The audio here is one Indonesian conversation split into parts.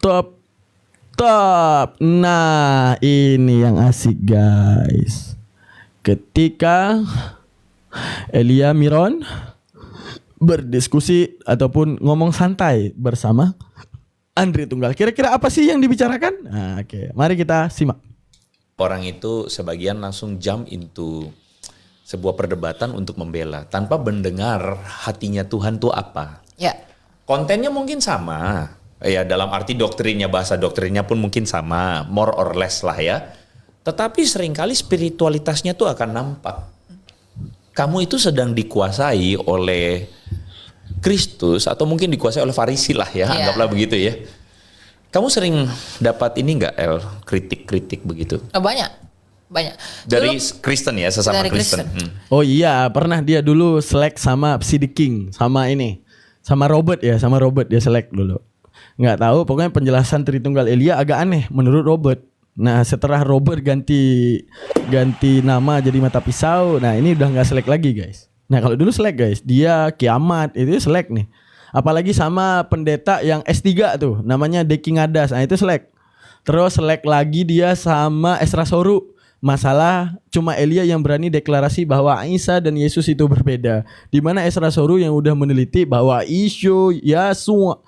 Top. Nah, ini yang asik guys. Ketika Elia Miron berdiskusi ataupun ngomong santai bersama Andre Tunggal. Kira-kira apa sih yang dibicarakan? Nah, oke. Mari kita simak. Orang itu sebagian langsung jump into sebuah perdebatan untuk membela tanpa mendengar hatinya Tuhan tuh apa. Ya. Kontennya mungkin sama. Ya dalam arti doktrinnya, bahasa doktrinnya pun mungkin sama, more or less lah ya. Tetapi seringkali spiritualitasnya tuh akan nampak. Kamu itu sedang dikuasai oleh Kristus atau mungkin dikuasai oleh Farisi lah ya, anggaplah begitu ya. Kamu sering dapat ini enggak El, kritik-kritik begitu? Banyak. Dari Kristen ya, sesama Kristen. Oh iya, pernah dia dulu selek sama CD King, sama ini. Sama Robert dia selek dulu. Nggak tahu, pokoknya penjelasan Tritunggal Elia agak aneh menurut Robert. Nah setelah Robert ganti nama jadi Mata Pisau, nah ini udah nggak selek lagi guys. Nah kalau dulu selek guys, dia kiamat itu selek nih. Apalagi sama pendeta yang S3 tuh, namanya Deki Ngadas, nah itu selek. Terus selek lagi dia sama Esra Soru. Masalah cuma Elia yang berani deklarasi bahwa Isa dan Yesus itu berbeda. Dimana Esra Soru yang udah meneliti bahwa Isyo, Yasua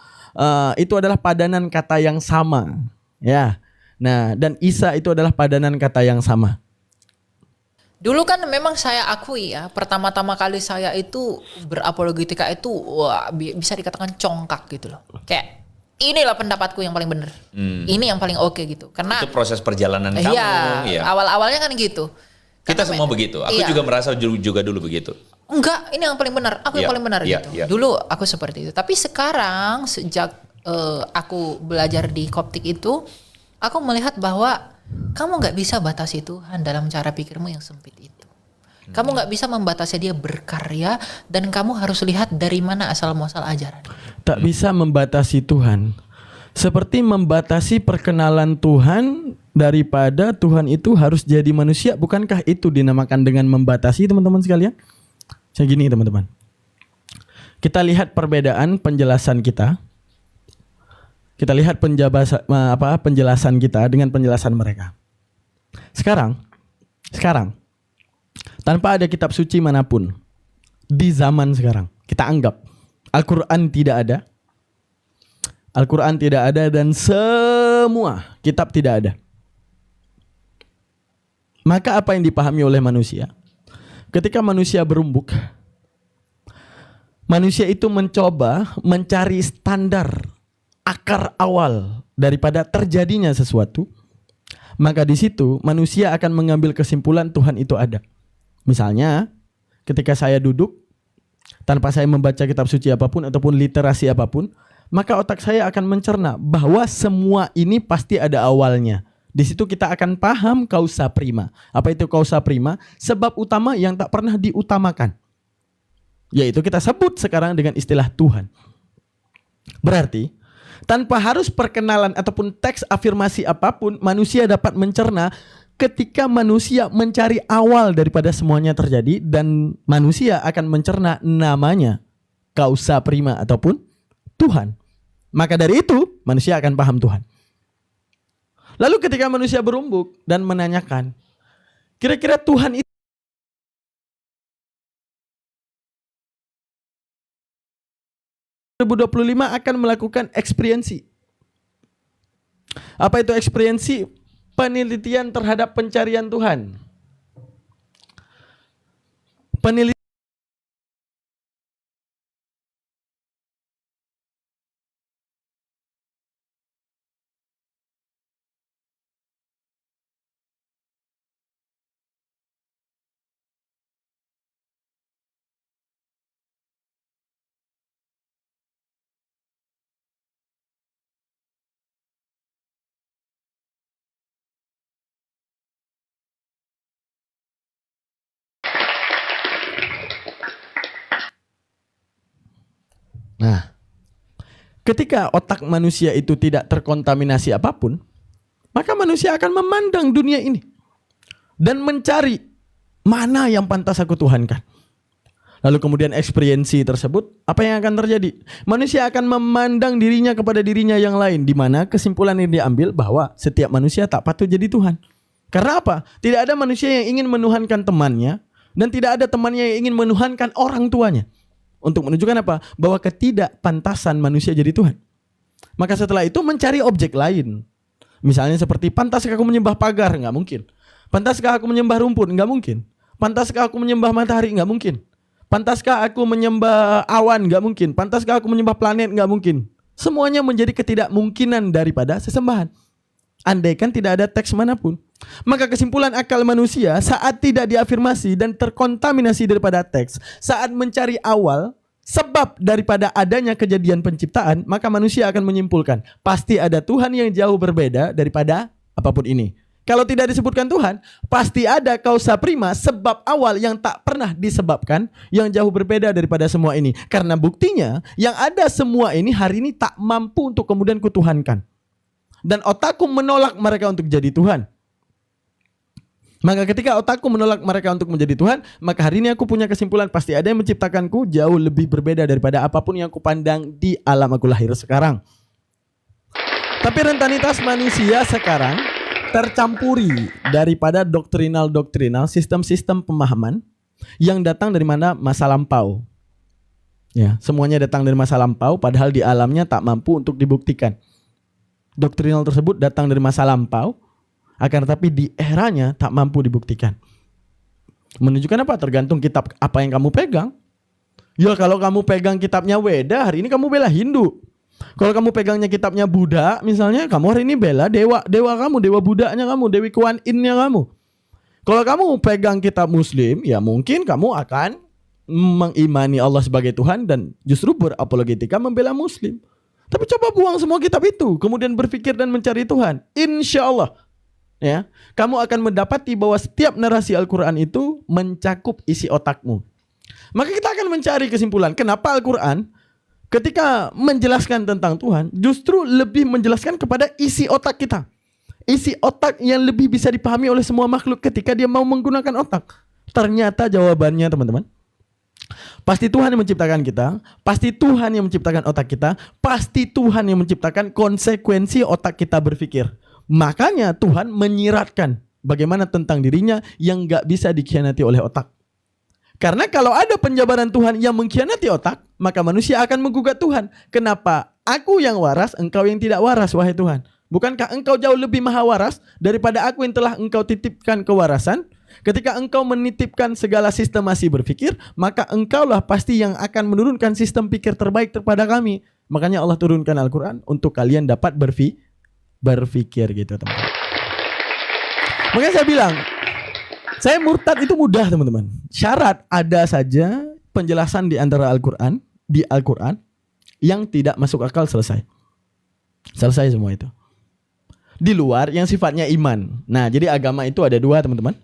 itu adalah padanan kata yang sama, ya. Nah, dan Isa itu adalah padanan kata yang sama. Dulu kan memang saya akui ya, pertama-tama kali saya itu berapologetika itu bisa dikatakan congkak gitu loh. Kayak inilah pendapatku yang paling benar. Ini yang paling oke gitu. Karena itu proses perjalanan kamu. Iya. Awal-awalnya kan gitu. Kita semua begitu. Aku juga merasa juga dulu begitu. Enggak, ini yang paling benar. Aku yang paling benar gitu. Dulu aku seperti itu. Tapi sekarang sejak aku belajar di Koptik itu, aku melihat bahwa kamu nggak bisa batasi Tuhan dalam cara pikirmu yang sempit itu. Kamu nggak bisa membatasi dia berkarya, dan kamu harus lihat dari mana asal muasal ajaran. Tak bisa membatasi Tuhan. Seperti membatasi perkenalan Tuhan daripada Tuhan itu harus jadi manusia. Bukankah itu dinamakan dengan membatasi, teman-teman sekalian? Saya gini teman-teman. Kita lihat perbedaan penjelasan kita. Kita lihat penjelasan kita dengan penjelasan mereka. Sekarang tanpa ada kitab suci manapun di zaman sekarang, kita anggap Al-Quran tidak ada dan semua kitab tidak ada. Maka apa yang dipahami oleh manusia? Ketika manusia berumbuk, manusia itu mencoba mencari standar akar awal daripada terjadinya sesuatu. Maka di situ manusia akan mengambil kesimpulan Tuhan itu ada. Misalnya, ketika saya duduk tanpa saya membaca kitab suci apapun ataupun literasi apapun, maka otak saya akan mencerna bahwa semua ini pasti ada awalnya. Di situ kita akan paham causa prima. Apa itu causa prima? Sebab utama yang tak pernah diutamakan. Yaitu kita sebut sekarang dengan istilah Tuhan. Berarti, tanpa harus perkenalan ataupun teks afirmasi apapun, manusia dapat mencerna ketika manusia mencari awal daripada semuanya terjadi, dan manusia akan mencerna namanya causa prima ataupun Tuhan. Maka dari itu manusia akan paham Tuhan. Lalu ketika manusia berumbuk dan menanyakan, kira-kira Tuhan itu 2025 akan melakukan eksperiensi. Apa itu eksperiensi? Penelitian terhadap pencarian Tuhan. Penelitian Nah, ketika otak manusia itu tidak terkontaminasi apapun, maka manusia akan memandang dunia ini dan mencari mana yang pantas aku tuhankan. lalu kemudian eksperiensi tersebut, apa yang akan terjadi? Manusia akan memandang dirinya kepada dirinya yang lain, di mana kesimpulan yang diambil bahwa setiap manusia tak patut jadi Tuhan. Karena apa? Tidak ada manusia yang ingin menuhankan temannya, dan tidak ada temannya yang ingin menuhankan orang tuanya. Untuk menunjukkan apa? Bahwa ketidakpantasan manusia jadi Tuhan. Maka setelah itu mencari objek lain. Misalnya seperti, pantaskah aku menyembah pagar? Nggak mungkin. Pantaskah aku menyembah rumput? Nggak mungkin. Pantaskah aku menyembah matahari? Nggak mungkin. Pantaskah aku menyembah awan? Nggak mungkin. Pantaskah aku menyembah planet? Nggak mungkin. Semuanya menjadi ketidakmungkinan daripada sesembahan. Andaikan tidak ada teks manapun. Maka kesimpulan akal manusia saat tidak diafirmasi dan terkontaminasi daripada teks, saat mencari awal sebab daripada adanya kejadian penciptaan, maka manusia akan menyimpulkan pasti ada Tuhan yang jauh berbeda daripada apapun ini. Kalau tidak disebutkan Tuhan, pasti ada kausa prima, sebab awal yang tak pernah disebabkan, yang jauh berbeda daripada semua ini. Karena buktinya, yang ada semua ini hari ini tak mampu untuk kemudian kutuhankan. Dan otakku menolak mereka untuk jadi Tuhan. Maka ketika otakku menolak mereka untuk menjadi Tuhan, maka hari ini aku punya kesimpulan, pasti ada yang menciptakanku jauh lebih berbeda daripada apapun yang kupandang di alam aku lahir sekarang. Tapi rentanitas manusia sekarang tercampuri daripada doktrinal sistem-sistem pemahaman yang datang dari mana? Masa lampau. Ya, semuanya datang dari masa lampau, padahal di alamnya tak mampu untuk dibuktikan. Doktrinal tersebut datang dari masa lampau, akan tetapi di eranya tak mampu dibuktikan. Menunjukkan apa? Tergantung kitab apa yang kamu pegang. Ya, kalau kamu pegang kitabnya Weda, hari ini kamu bela Hindu. Kalau kamu pegangnya kitabnya Buddha, misalnya, kamu hari ini bela dewa kamu, dewa Buddhanya kamu, Dewi Kuan Yin-nya kamu. Kalau kamu pegang kitab Muslim, ya mungkin kamu akan mengimani Allah sebagai Tuhan dan justru berapologetika membela Muslim. Tapi coba buang semua kitab itu, kemudian berpikir dan mencari Tuhan. Insya Allah, ya, kamu akan mendapati bahwa setiap narasi Al-Quran itu mencakup isi otakmu. Maka kita akan mencari kesimpulan, kenapa Al-Quran ketika menjelaskan tentang Tuhan justru lebih menjelaskan kepada isi otak kita. Isi otak yang lebih bisa dipahami oleh semua makhluk ketika dia mau menggunakan otak. Ternyata jawabannya, teman-teman, pasti Tuhan yang menciptakan kita, pasti Tuhan yang menciptakan otak kita, pasti Tuhan yang menciptakan konsekuensi otak kita berpikir. Makanya Tuhan menyiratkan bagaimana tentang dirinya yang gak bisa dikhianati oleh otak. Karena kalau ada penjabaran Tuhan yang mengkhianati otak, maka manusia akan menggugat Tuhan. Kenapa aku yang waras, engkau yang tidak waras, wahai Tuhan? Bukankah engkau jauh lebih maha waras daripada aku yang telah engkau titipkan kewarasan? Ketika engkau menitipkan segala sistemasi berpikir, maka engkaulah pasti yang akan menurunkan sistem pikir terbaik kepada kami. Makanya Allah turunkan Al-Quran untuk kalian dapat berpikir gitu, teman-teman. Makanya saya bilang, saya murtad itu mudah, teman-teman. Syarat ada saja penjelasan di antara Al-Quran, di Al-Quran yang tidak masuk akal, selesai. Selesai semua itu. Di luar yang sifatnya iman. Nah, jadi agama itu ada dua, teman-teman.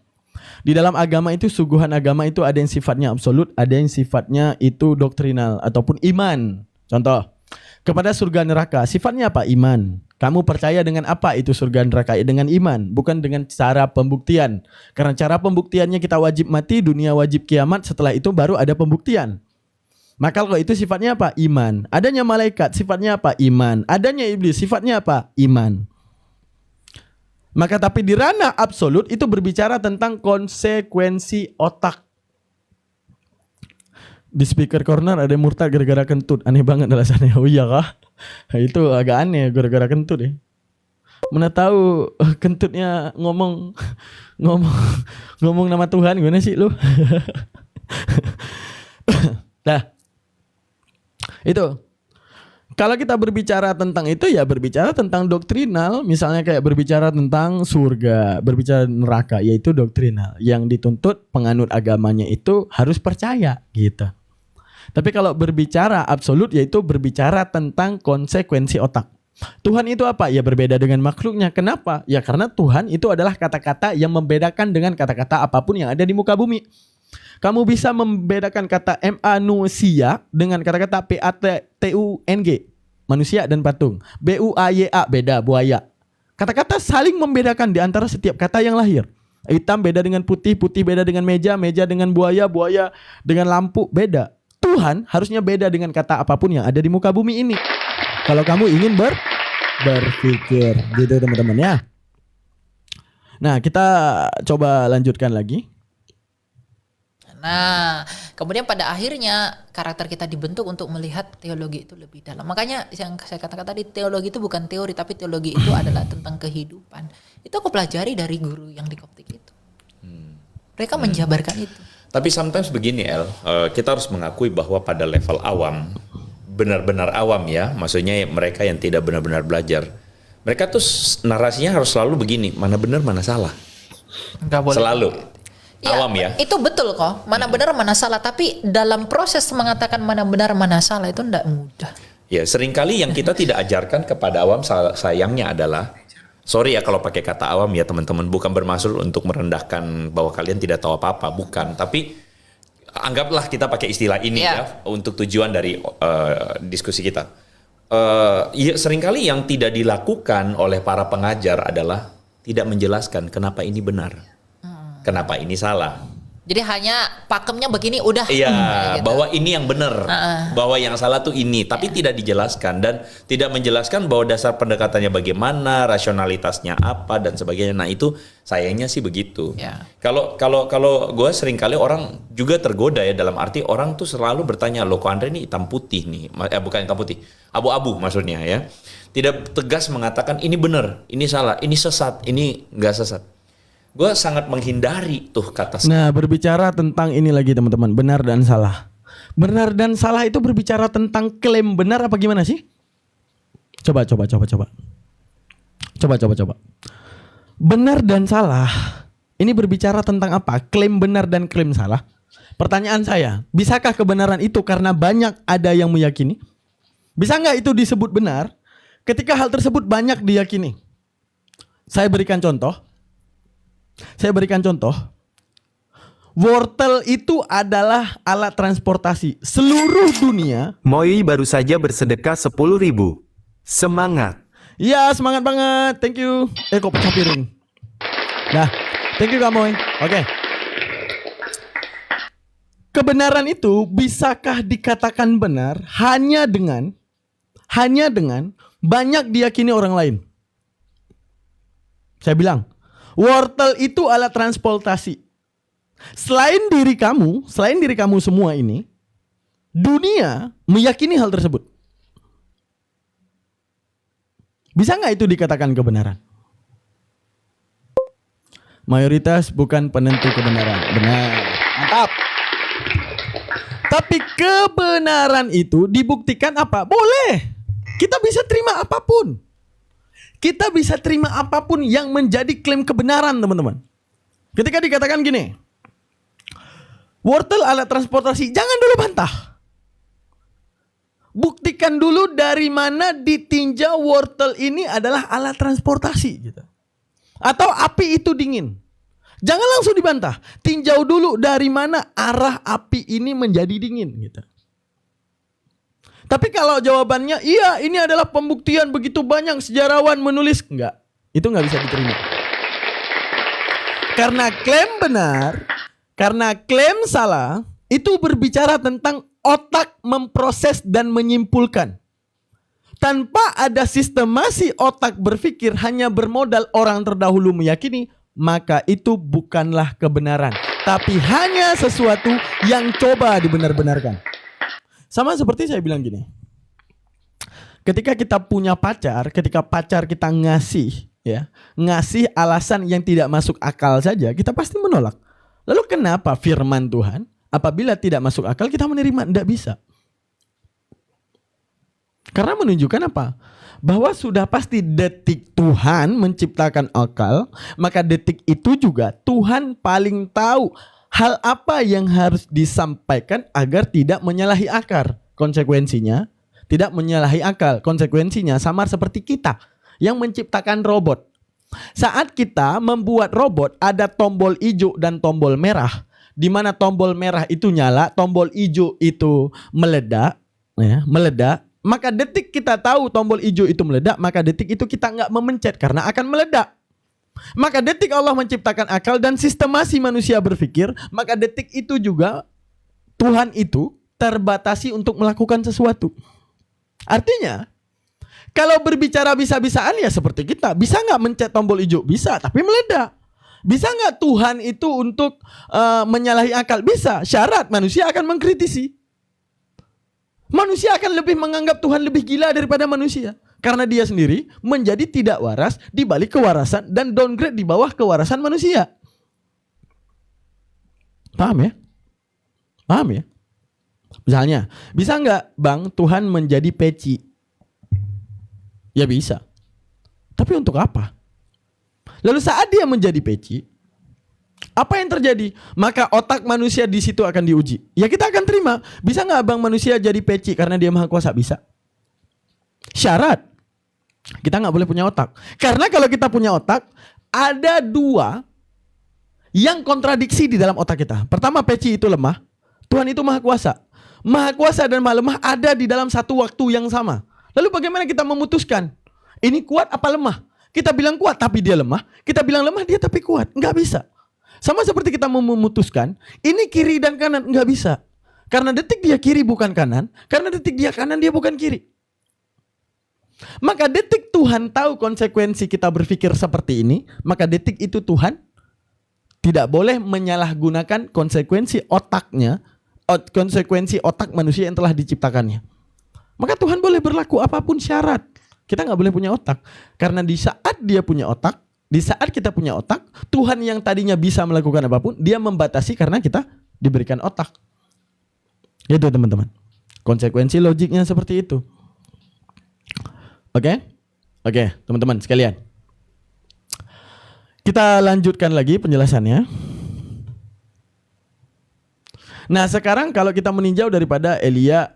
Di dalam agama itu, suguhan agama itu ada yang sifatnya absolut, ada yang sifatnya itu doktrinal ataupun iman. Contoh, kepada surga neraka, sifatnya apa? Iman. Kamu percaya dengan apa itu surga neraka? Dengan iman, bukan dengan cara pembuktian. Karena cara pembuktiannya kita wajib mati, dunia wajib kiamat, setelah itu baru ada pembuktian. Maka kalau itu sifatnya apa? Iman. Adanya malaikat, sifatnya apa? Iman. Adanya iblis, sifatnya apa? Iman. Maka tapi di ranah absolut itu berbicara tentang konsekuensi otak. Di speaker corner ada yang murtad gara-gara kentut. Aneh banget alasannya. Oh iya kah? Itu agak aneh gara-gara kentut ya. Mana tahu kentutnya ngomong nama Tuhan, gimana sih lu? Nah, itu. Kalau kita berbicara tentang itu, ya berbicara tentang doktrinal. Misalnya kayak berbicara tentang surga, berbicara neraka, yaitu doktrinal. Yang dituntut penganut agamanya itu harus percaya gitu. Tapi kalau berbicara absolut, yaitu berbicara tentang konsekuensi otak. Tuhan itu apa? Ya berbeda dengan makhluknya. Kenapa? Ya karena Tuhan itu adalah kata-kata yang membedakan dengan kata-kata apapun yang ada di muka bumi. Kamu bisa membedakan kata manusia dengan kata-kata patung, manusia dan patung. buaya, beda, buaya. Kata-kata saling membedakan di antara setiap kata yang lahir. Hitam beda dengan putih, putih beda dengan meja, meja dengan buaya, buaya dengan lampu, beda. Tuhan harusnya beda dengan kata apapun yang ada di muka bumi ini. Kalau kamu ingin berpikir gitu teman-teman ya. Nah, kita coba lanjutkan lagi. Nah, kemudian pada akhirnya karakter kita dibentuk untuk melihat teologi itu lebih dalam. Makanya yang saya katakan tadi, teologi itu bukan teori, tapi teologi itu adalah tentang kehidupan. Itu aku pelajari dari guru yang di Koptik itu. Mereka menjabarkan itu. Tapi sometimes begini kita harus mengakui bahwa pada level awam, benar-benar awam ya, maksudnya mereka yang tidak benar-benar belajar, mereka tuh narasinya harus selalu begini, mana benar mana salah. Enggak boleh. Selalu. Ya, awam ya. Itu betul kok, mana benar mana salah, tapi dalam proses mengatakan mana benar mana salah itu enggak mudah. Ya, seringkali yang kita tidak ajarkan kepada awam sayangnya adalah, sorry ya kalau pakai kata awam ya teman-teman, bukan bermaksud untuk merendahkan bahwa kalian tidak tahu apa-apa, bukan, tapi anggaplah kita pakai istilah ini ya untuk tujuan dari diskusi kita. Ya, seringkali yang tidak dilakukan oleh para pengajar adalah tidak menjelaskan kenapa ini benar. Kenapa ini salah? Jadi hanya pakemnya begini udah. Iya, gitu. bahwa ini yang benar, bahwa yang salah tuh ini, tapi tidak dijelaskan dan tidak menjelaskan bahwa dasar pendekatannya bagaimana, rasionalitasnya apa dan sebagainya. Nah itu sayangnya sih begitu. Kalau gue seringkali orang juga tergoda ya, dalam arti orang tuh selalu bertanya, loh kok Andre ini hitam putih nih, bukan hitam putih, abu-abu maksudnya ya. Tidak tegas mengatakan ini benar, ini salah, ini sesat, ini nggak sesat. Gue sangat menghindari tuh kata. Nah, berbicara tentang ini lagi teman-teman, benar dan salah. Benar dan salah itu berbicara tentang klaim benar apa gimana sih? Coba. Benar dan salah ini berbicara tentang apa? Klaim benar dan klaim salah. Pertanyaan saya, bisakah kebenaran itu karena banyak ada yang meyakini? Bisa nggak itu disebut benar ketika hal tersebut banyak diyakini? Saya berikan contoh. Wortel itu adalah alat transportasi seluruh dunia. Moi baru saja bersedekah 10.000. Semangat. Ya, semangat banget. Thank you. Kok pecah piring. Nah, thank you Kak Moy. Oke. Kebenaran itu bisakah dikatakan benar hanya dengan banyak diyakini orang lain? Saya bilang, wortel itu alat transportasi. Selain diri kamu semua ini, dunia meyakini hal tersebut. Bisa nggak itu dikatakan kebenaran? Mayoritas bukan penentu kebenaran. Benar. Mantap. Tapi kebenaran itu dibuktikan apa? Boleh. Kita bisa terima apapun. Kita bisa terima apapun yang menjadi klaim kebenaran, teman-teman. Ketika dikatakan gini, wortel alat transportasi, jangan dulu bantah. Buktikan dulu dari mana ditinjau wortel ini adalah alat transportasi gitu. Atau api itu dingin. Jangan langsung dibantah. Tinjau dulu dari mana arah api ini menjadi dingin gitu. Tapi kalau jawabannya, iya ini adalah pembuktian begitu banyak sejarawan menulis. Enggak, itu nggak bisa diterima. Karena klaim benar, karena klaim salah, itu berbicara tentang otak memproses dan menyimpulkan. Tanpa ada sistemasi otak berpikir hanya bermodal orang terdahulu meyakini, maka itu bukanlah kebenaran. Tapi hanya sesuatu yang coba dibenar-benarkan. Sama seperti saya bilang gini. Ketika kita punya pacar, ketika pacar kita ngasih alasan yang tidak masuk akal saja, kita pasti menolak. Lalu kenapa firman Tuhan apabila tidak masuk akal kita menerima? Tidak bisa. Karena menunjukkan apa? Bahwa sudah pasti detik Tuhan menciptakan akal, maka detik itu juga Tuhan paling tahu hal apa yang harus disampaikan agar tidak menyalahi akar. Konsekuensinya tidak menyalahi akal. Konsekuensinya sama seperti kita yang menciptakan robot. Saat kita membuat robot ada tombol hijau dan tombol merah. Di mana tombol merah itu nyala, tombol hijau itu meledak. Maka detik kita tahu tombol hijau itu meledak, maka detik itu kita nggak memencet karena akan meledak. Maka detik Allah menciptakan akal dan sistemasi manusia berpikir, maka detik itu juga Tuhan itu terbatasi untuk melakukan sesuatu. Artinya, kalau berbicara bisa-bisaan ya seperti kita. Bisa nggak mencet tombol hijau? Bisa, tapi meledak. Bisa nggak Tuhan itu untuk menyalahi akal? Bisa. Syarat manusia akan mengkritisi. Manusia akan lebih menganggap Tuhan lebih gila daripada manusia. Karena dia sendiri menjadi tidak waras di balik kewarasan dan downgrade di bawah kewarasan manusia. Paham ya? Paham ya? Misalnya, bisa nggak Bang Tuhan menjadi peci? Ya bisa. Tapi untuk apa? Lalu saat dia menjadi peci, apa yang terjadi? Maka otak manusia di situ akan diuji. Ya kita akan terima. Bisa nggak Bang manusia jadi peci karena dia maha kuasa? Bisa. Syarat, kita nggak boleh punya otak. Karena kalau kita punya otak, ada dua yang kontradiksi di dalam otak kita. Pertama, peci itu lemah. Tuhan itu maha kuasa. Maha kuasa dan maha lemah ada di dalam satu waktu yang sama. Lalu bagaimana kita memutuskan? Ini kuat apa lemah? Kita bilang kuat tapi dia lemah. Kita bilang lemah dia tapi kuat. Nggak bisa. Sama seperti kita mau memutuskan, ini kiri dan kanan. Nggak bisa. Karena detik dia kiri bukan kanan. Karena detik dia kanan dia bukan kiri. Maka detik Tuhan tahu konsekuensi kita berpikir seperti ini, maka detik itu Tuhan tidak boleh menyalahgunakan konsekuensi otaknya, konsekuensi otak manusia yang telah diciptakannya. Maka Tuhan boleh berlaku apapun syarat. Kita nggak boleh punya otak. Karena di saat dia punya otak, di saat kita punya otak, Tuhan yang tadinya bisa melakukan apapun, dia membatasi karena kita diberikan otak. Itu teman-teman. Konsekuensi logiknya seperti itu. Oke, teman-teman sekalian. Kita lanjutkan lagi penjelasannya. Nah, sekarang kalau kita meninjau daripada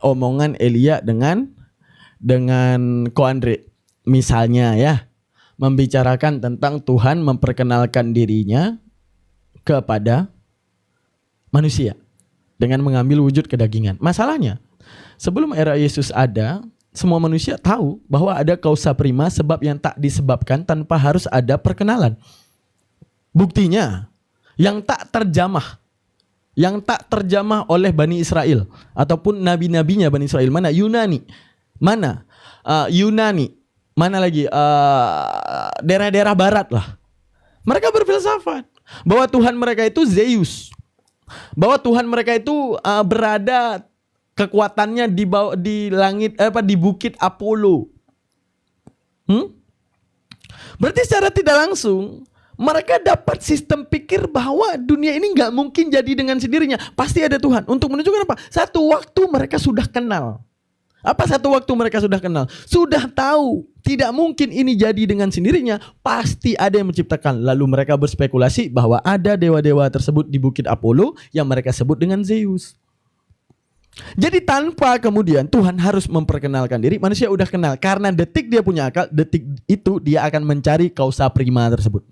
omongan Elia dengan Ko Andre, misalnya ya, membicarakan tentang Tuhan memperkenalkan dirinya kepada manusia dengan mengambil wujud kedagingan. Masalahnya, sebelum era Yesus ada, semua manusia tahu bahwa ada kausa prima, sebab yang tak disebabkan tanpa harus ada perkenalan. Buktinya, yang tak terjamah oleh Bani Israel ataupun nabi-nabinya Bani Israel, mana Yunani, mana lagi daerah-daerah barat lah. Mereka berfilsafat bahwa Tuhan mereka itu Zeus, bahwa Tuhan mereka itu berada kekuatannya di langit, di bukit Apollo. Berarti secara tidak langsung mereka dapat sistem pikir bahwa dunia ini nggak mungkin jadi dengan sendirinya. Pasti ada Tuhan. Untuk menunjukkan apa? Satu waktu mereka sudah kenal. Apa satu waktu mereka sudah kenal? Sudah tahu tidak mungkin ini jadi dengan sendirinya. Pasti ada yang menciptakan. Lalu mereka berspekulasi bahwa ada dewa-dewa tersebut di bukit Apollo yang mereka sebut dengan Zeus. Jadi tanpa kemudian Tuhan harus memperkenalkan diri, manusia udah kenal. Karena detik dia punya akal, detik itu dia akan mencari kausa prima tersebut.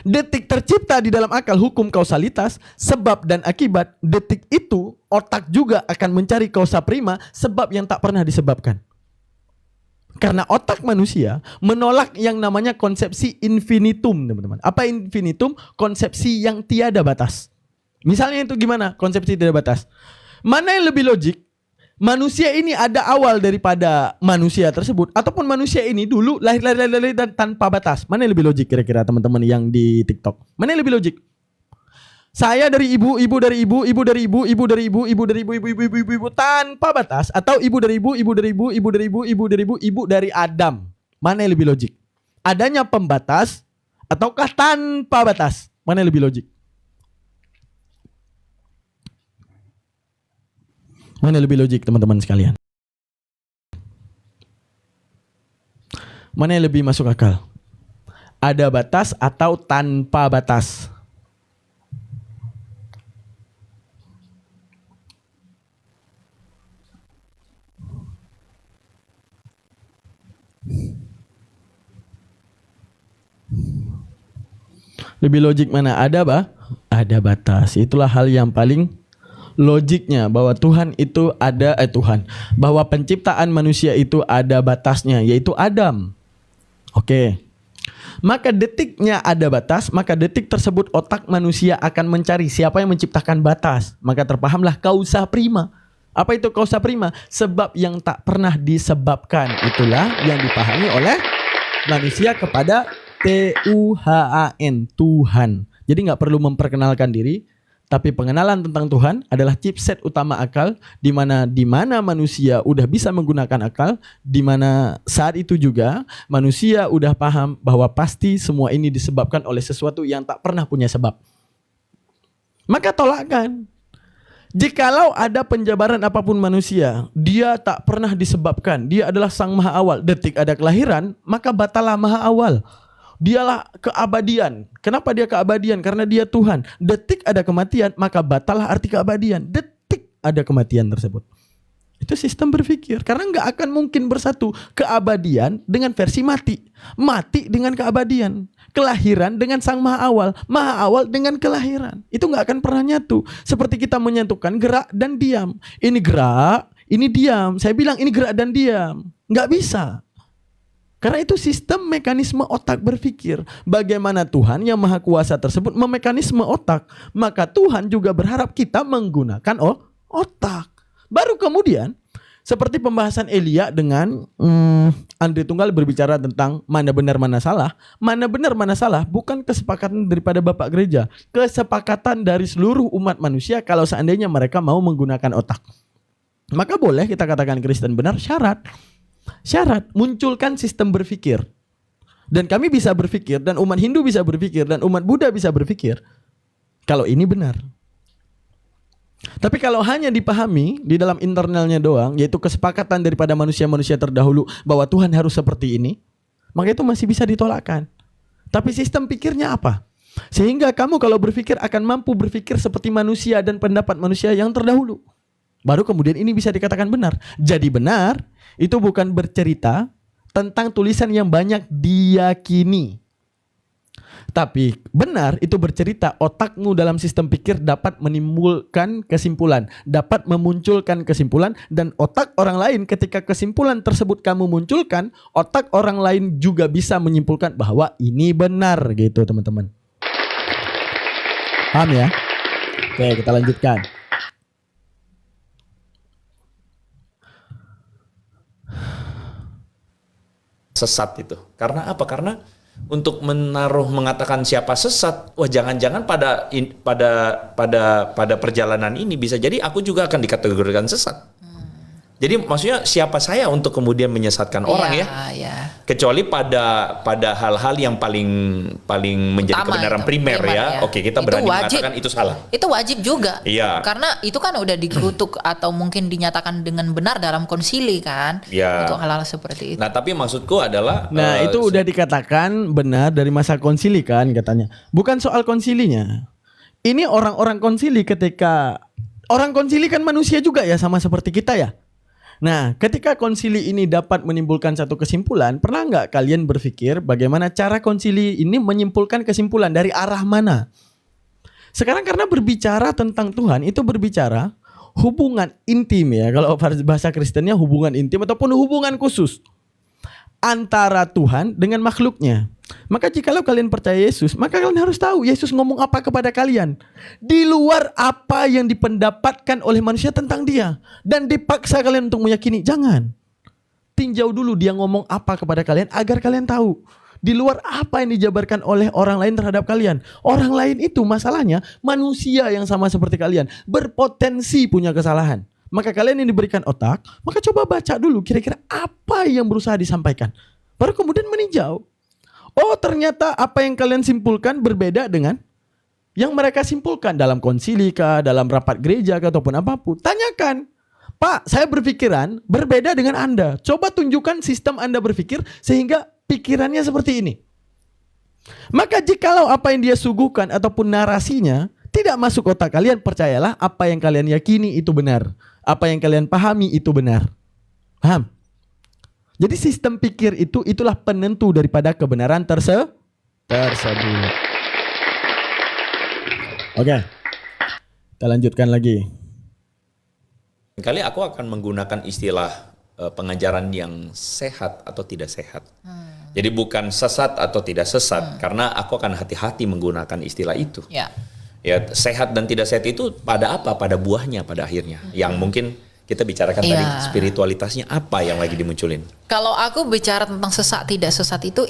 Detik tercipta di dalam akal hukum kausalitas, sebab dan akibat. Detik itu otak juga akan mencari kausa prima, sebab yang tak pernah disebabkan. Karena otak manusia menolak yang namanya konsepsi infinitum, teman-teman. Apa infinitum? Konsepsi yang tiada batas. Misalnya itu gimana konsepsi tiada batas? Mana yang lebih logik? Manusia ini ada awal daripada manusia tersebut, ataupun manusia ini dulu lahir dan tanpa batas? Mana yang lebih logik kira-kira teman-teman yang di TikTok? Mana yang lebih logik? Saya dari ibu dari ibu dari ibu dari ibu dari ibu tanpa batas, atau ibu dari ibu dari ibu dari ibu dari Adam? Mana yang lebih logik? Adanya pembatas ataukah tanpa batas? Mana yang lebih logik? Mana yang lebih logik teman-teman sekalian? Mana yang lebih masuk akal? Ada batas atau tanpa batas? Lebih logik mana? Ada ada batas. Itulah hal yang paling logiknya, bahwa Tuhan itu ada bahwa penciptaan manusia itu ada batasnya, yaitu Adam. Oke. Maka detiknya ada batas, maka detik tersebut otak manusia akan mencari siapa yang menciptakan batas. Maka terpahamlah kausa prima. Apa itu kausa prima? Sebab yang tak pernah disebabkan. Itulah yang dipahami oleh manusia kepada Tuhan, Tuhan. Jadi nggak perlu memperkenalkan diri, tapi pengenalan tentang Tuhan adalah chipset utama akal, di mana manusia udah bisa menggunakan akal, di mana saat itu juga manusia udah paham bahwa pasti semua ini disebabkan oleh sesuatu yang tak pernah punya sebab. Maka tolakkan. Jikalau ada penjabaran apapun manusia, dia tak pernah disebabkan, dia adalah sang maha awal. Detik ada kelahiran, maka batalah maha awal. Dialah keabadian. Kenapa dia keabadian? Karena dia Tuhan. Detik ada kematian, maka batalah arti keabadian. Detik ada kematian tersebut. Itu sistem berpikir. Karena nggak akan mungkin bersatu keabadian dengan versi mati. Mati dengan keabadian. Kelahiran dengan sang maha awal. Maha awal dengan kelahiran. Itu nggak akan pernah nyatu. Seperti kita menyatukan gerak dan diam. Ini gerak, ini diam. Saya bilang ini gerak dan diam. Nggak bisa. Karena itu sistem mekanisme otak berpikir. Bagaimana Tuhan yang maha kuasa tersebut memekanisme otak. Maka Tuhan juga berharap kita menggunakan otak. Baru kemudian seperti pembahasan Elia dengan Andre Tunggal berbicara tentang mana benar mana salah. Mana benar mana salah bukan kesepakatan daripada Bapak Gereja. Kesepakatan dari seluruh umat manusia kalau seandainya mereka mau menggunakan otak. Maka boleh kita katakan Kristen benar, syarat munculkan sistem berpikir. Dan kami bisa berpikir, dan umat Hindu bisa berpikir, dan umat Buddha bisa berpikir kalau ini benar. Tapi kalau hanya dipahami di dalam internalnya doang, yaitu kesepakatan daripada manusia-manusia terdahulu bahwa Tuhan harus seperti ini, maka itu masih bisa ditolakkan. Tapi sistem pikirnya apa? Sehingga kamu kalau berpikir akan mampu berpikir seperti manusia dan pendapat manusia yang terdahulu. Baru kemudian ini bisa dikatakan benar. Jadi benar itu bukan bercerita tentang tulisan yang banyak diyakini. Tapi benar itu bercerita otakmu dalam sistem pikir dapat menimbulkan kesimpulan, dapat memunculkan kesimpulan, dan otak orang lain ketika kesimpulan tersebut kamu munculkan, otak orang lain juga bisa menyimpulkan bahwa ini benar gitu teman-teman. Paham ya? Oke, kita lanjutkan. Sesat itu. Karena apa? Karena untuk mengatakan siapa sesat, wah jangan-jangan pada perjalanan ini bisa jadi aku juga akan dikategorikan sesat. Jadi maksudnya siapa saya untuk kemudian menyesatkan orang ya? Kecuali pada hal-hal yang paling menjadi utama kebenaran itu, primer ya. Oke, kita berani wajib mengatakan itu salah. Itu wajib juga. Iya. Karena itu kan udah dikutuk atau mungkin dinyatakan dengan benar dalam konsili kan. Iya. Untuk hal-hal seperti itu. Nah, tapi maksudku adalah itu udah dikatakan benar dari masa konsili kan katanya. Bukan soal konsilinya. Ini orang-orang konsili ketika orang konsili kan manusia juga ya, sama seperti kita ya. Nah, ketika konsili ini dapat menimbulkan satu kesimpulan, pernah nggak kalian berpikir bagaimana cara konsili ini menyimpulkan kesimpulan dari arah mana? Sekarang karena berbicara tentang Tuhan, itu berbicara hubungan intim ya. Kalau bahasa Kristennya hubungan intim ataupun hubungan khusus antara Tuhan dengan makhluknya. Maka jikalau kalian percaya Yesus, maka kalian harus tahu Yesus ngomong apa kepada kalian di luar apa yang dipendapatkan oleh manusia tentang dia, dan dipaksa kalian untuk meyakini. Jangan. Tinjau dulu dia ngomong apa kepada kalian agar kalian tahu di luar apa yang dijabarkan oleh orang lain terhadap kalian. Orang lain itu masalahnya manusia yang sama seperti kalian, berpotensi punya kesalahan. Maka kalian yang diberikan otak, maka coba baca dulu kira-kira apa yang berusaha disampaikan. Baru kemudian meninjau. Oh, ternyata apa yang kalian simpulkan berbeda dengan yang mereka simpulkan dalam konsili kah, dalam rapat gereja kah, ataupun apapun. Tanyakan, Pak, saya berpikiran berbeda dengan Anda. Coba tunjukkan sistem Anda berpikir sehingga pikirannya seperti ini. Maka jikalau apa yang dia suguhkan ataupun narasinya tidak masuk otak kalian, percayalah apa yang kalian yakini itu benar. Apa yang kalian pahami itu benar. Paham? Jadi sistem pikir itulah penentu daripada kebenaran tersebut. Oke. Kita lanjutkan lagi. Kali aku akan menggunakan istilah pengajaran yang sehat atau tidak sehat. Jadi bukan sesat atau tidak sesat, karena aku akan hati-hati menggunakan istilah itu. Ya. Ya, sehat dan tidak sehat itu pada apa? Pada buahnya pada akhirnya. Yang mungkin kita bicarakan tadi, spiritualitasnya apa yang lagi dimunculin. Kalau aku bicara tentang sesat tidak sesat itu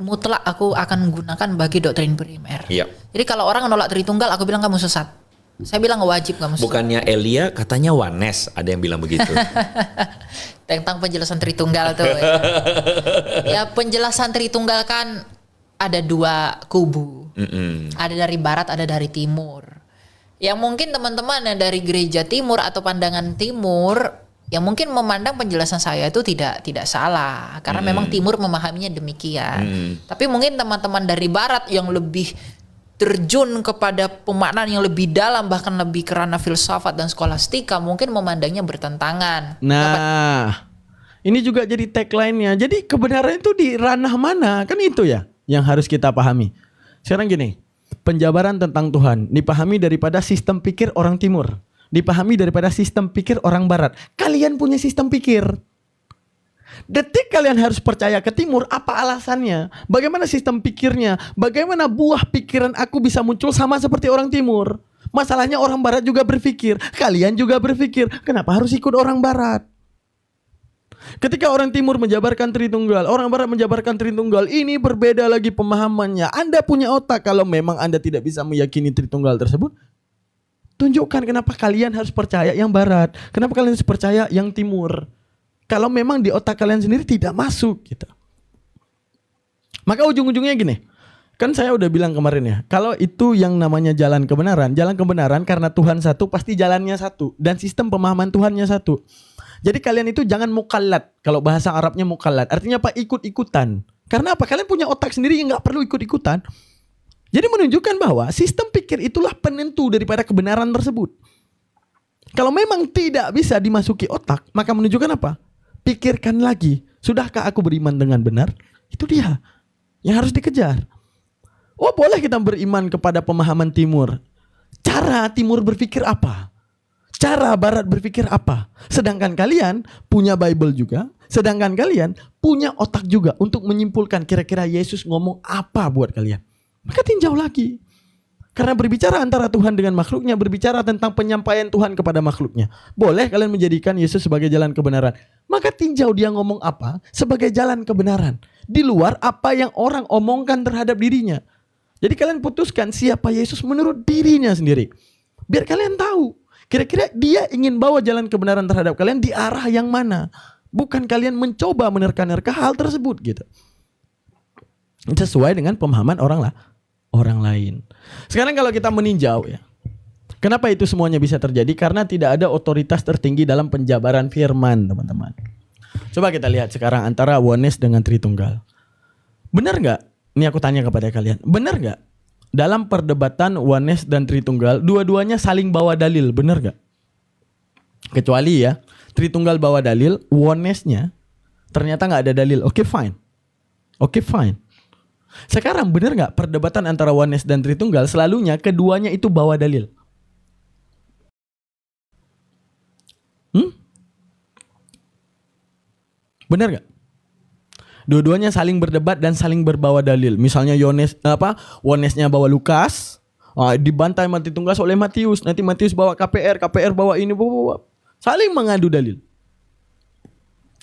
mutlak aku akan gunakan bagi doktrin primer. Iya. Jadi kalau orang menolak Tritunggal, aku bilang kamu sesat. Saya bilang wajib kamu sesat. Bukannya Elia katanya oneness, ada yang bilang begitu. Tentang penjelasan Tritunggal tuh. Ya penjelasan Tritunggal kan ada dua kubu. Ada dari barat, ada dari timur. Yang mungkin teman-teman yang dari gereja timur atau pandangan timur, yang mungkin memandang penjelasan saya itu tidak salah, karena memang timur memahaminya demikian. Tapi mungkin teman-teman dari barat yang lebih terjun kepada pemaknaan yang lebih dalam, bahkan lebih ke ranah filsafat dan skolastika, mungkin memandangnya bertentangan. Nah, ini juga jadi tagline-nya. Jadi kebenaran itu di ranah mana? Kan itu ya yang harus kita pahami. Sekarang gini, penjabaran tentang Tuhan dipahami daripada sistem pikir orang timur, dipahami daripada sistem pikir orang barat. Kalian punya sistem pikir. Detik kalian harus percaya ke timur, apa alasannya? Bagaimana sistem pikirnya? Bagaimana buah pikiran aku bisa muncul sama seperti orang timur? Masalahnya orang barat juga berpikir, kalian juga berpikir, kenapa harus ikut orang barat? Ketika orang timur menjabarkan Tritunggal, orang barat menjabarkan Tritunggal, ini berbeda lagi pemahamannya. Anda punya otak, kalau memang Anda tidak bisa meyakini Tritunggal tersebut, tunjukkan kenapa kalian harus percaya yang barat, kenapa kalian harus percaya yang timur. Kalau memang di otak kalian sendiri tidak masuk gitu. Maka ujung-ujungnya gini. Kan saya udah bilang kemarin ya, kalau itu yang namanya jalan kebenaran karena Tuhan satu pasti jalannya satu dan sistem pemahaman Tuhannya satu. Jadi kalian itu jangan mukallat. Kalau bahasa Arabnya mukallat, artinya apa? Ikut-ikutan. Karena apa? Kalian punya otak sendiri yang nggak perlu ikut-ikutan. Jadi menunjukkan bahwa sistem pikir itulah penentu daripada kebenaran tersebut. Kalau memang tidak bisa dimasuki otak, maka menunjukkan apa? Pikirkan lagi, sudahkah aku beriman dengan benar? Itu dia yang harus dikejar. Oh, boleh kita beriman kepada pemahaman timur. Cara timur berpikir apa? Cara barat berpikir apa? Sedangkan kalian punya Bible juga, sedangkan kalian punya otak juga untuk menyimpulkan kira-kira Yesus ngomong apa buat kalian. Maka tinjau lagi. Karena berbicara antara Tuhan dengan makhluknya, berbicara tentang penyampaian Tuhan kepada makhluknya. Boleh kalian menjadikan Yesus sebagai jalan kebenaran. Maka tinjau dia ngomong apa sebagai jalan kebenaran. Di luar apa yang orang omongkan terhadap dirinya. Jadi kalian putuskan siapa Yesus menurut dirinya sendiri. Biar kalian tahu. Kira-kira dia ingin bawa jalan kebenaran terhadap kalian di arah yang mana. Bukan kalian mencoba menerka-nerka hal tersebut gitu. Sesuai dengan pemahaman orang lain. Sekarang kalau kita meninjau ya, kenapa itu semuanya bisa terjadi? Karena tidak ada otoritas tertinggi dalam penjabaran firman, teman-teman. Coba kita lihat sekarang antara oneness dengan Tritunggal. Benar nggak? Ini aku tanya kepada kalian. Benar nggak? Dalam perdebatan oneness dan Tritunggal, dua-duanya saling bawa dalil. Benar nggak? Kecuali ya, Tritunggal bawa dalil, onenessnya ternyata nggak ada dalil. Oke, fine. Sekarang benar nggak perdebatan antara oneness dan Tritunggal selalunya keduanya itu bawa dalil? Benar nggak? Dua-duanya saling berdebat dan saling berbawa dalil. Misalnya onenessnya bawa Lukas, dibantai Tritunggal oleh Matius. Nanti Matius bawa KPR bawa ini, bawa. Saling mengadu dalil.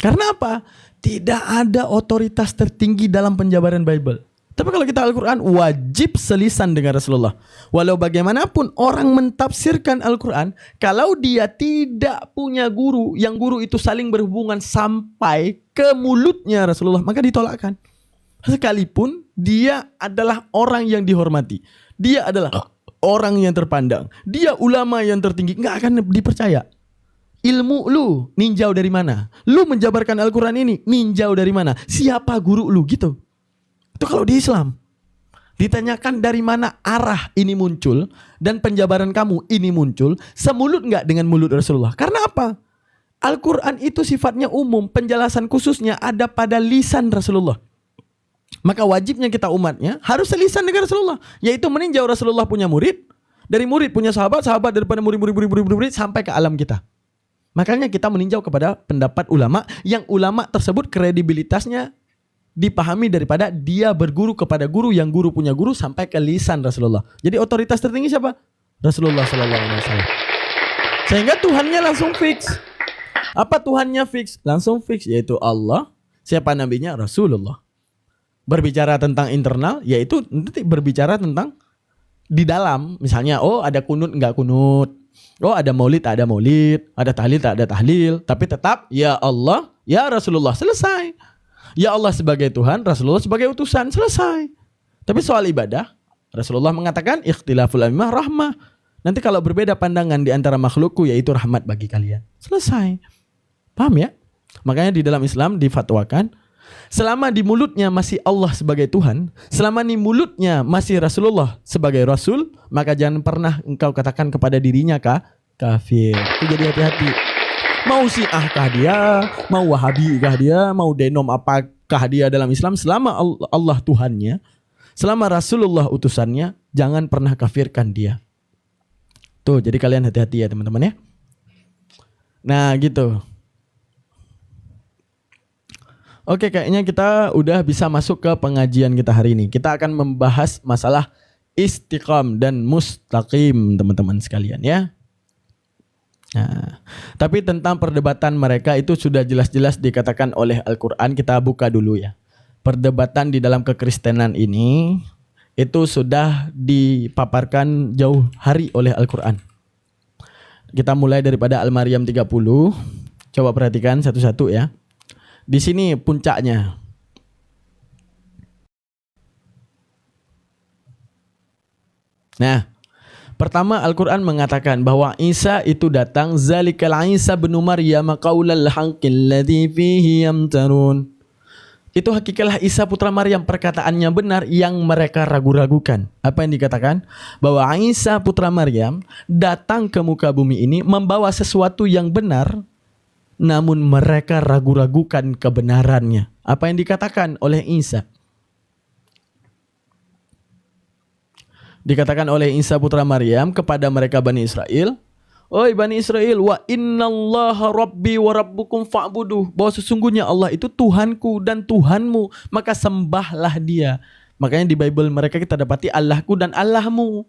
Karena apa? Tidak ada otoritas tertinggi dalam penjabaran Bible. Tapi kalau kita Al-Quran, wajib selisan dengan Rasulullah. Walau bagaimanapun orang mentafsirkan Al-Quran, kalau dia tidak punya guru, yang guru itu saling berhubungan sampai ke mulutnya Rasulullah, maka ditolakkan. Sekalipun dia adalah orang yang dihormati, dia adalah orang yang terpandang, dia ulama yang tertinggi, nggak akan dipercaya. Ilmu lu ninjau dari mana? Lu menjabarkan Al-Quran ini ninjau dari mana? Siapa guru lu gitu? Itu kalau di Islam. Ditanyakan dari mana arah ini muncul dan penjabaran kamu ini muncul, semulut nggak dengan mulut Rasulullah? Karena apa? Al-Quran itu sifatnya umum, penjelasan khususnya ada pada lisan Rasulullah. Maka wajibnya kita umatnya harus selisan dengan Rasulullah, yaitu meninjau Rasulullah punya murid, dari murid punya sahabat, sahabat daripada murid sampai ke alam kita. Makanya kita meninjau kepada pendapat ulama yang ulama tersebut kredibilitasnya dipahami daripada dia berguru kepada guru yang guru punya guru sampai ke lisan Rasulullah. Jadi otoritas tertinggi siapa? Rasulullah sallallahu alaihi wasallam. Sehingga Tuhannya langsung fix. Apa Tuhannya fix? Langsung fix, yaitu Allah. Siapa nabinya? Rasulullah. Berbicara tentang internal, yaitu nanti berbicara tentang di dalam. Misalnya, oh ada kunut enggak kunut. Oh ada maulid tak ada maulid. Ada tahlil tak ada tahlil. Tapi tetap ya Allah, ya Rasulullah. Selesai. Ya Allah sebagai Tuhan, Rasulullah sebagai utusan. Selesai. Tapi soal ibadah, Rasulullah mengatakan ikhtilaful a'immah rahmah. Nanti kalau berbeda pandangan di antara makhlukku, yaitu rahmat bagi kalian. Selesai. Paham ya? Makanya di dalam Islam difatwakan, selama di mulutnya masih Allah sebagai Tuhan, selama di mulutnya masih Rasulullah sebagai Rasul, maka jangan pernah engkau katakan kepada dirinya kafir. Itu jadi hati-hati. Mau Syiah kah dia, mau Wahabi kah dia, mau denom apakah dia dalam Islam, selama Allah Tuhannya, selama Rasulullah utusannya, jangan pernah kafirkan dia. Tuh, jadi kalian hati-hati ya teman-teman ya. Nah gitu. Oke, kayaknya kita udah bisa masuk ke pengajian kita hari ini. Kita akan membahas masalah istiqam dan mustaqim, teman-teman sekalian ya. Nah, tapi tentang perdebatan mereka itu sudah jelas-jelas dikatakan oleh Al-Quran. Kita buka dulu ya. Perdebatan di dalam kekristenan ini itu sudah dipaparkan jauh hari oleh Al-Quran. Kita mulai daripada Al-Maryam 30. Coba perhatikan satu-satu ya. Di sini puncaknya. Nah, pertama Al-Quran mengatakan bahwa Isa itu datang, zalikal Isa bin Maryam qaulal haqqil ladzi fihi yamtarun. Itu hakikalah Isa putra Maryam, perkataannya benar yang mereka ragu-ragukan. Apa yang dikatakan? Bahwa Isa putra Maryam datang ke muka bumi ini membawa sesuatu yang benar, namun mereka ragu-ragukan kebenarannya. Apa yang dikatakan oleh Isa? Dikatakan oleh Isa putra Maryam kepada mereka Bani Israel, oi Bani Israel, wa innallaha rabbi wa rabbukum fa'buduh. Bahwa sesungguhnya Allah itu Tuhanku dan Tuhanmu, maka sembahlah dia. Makanya di Bible mereka kita dapati Allahku dan Allahmu.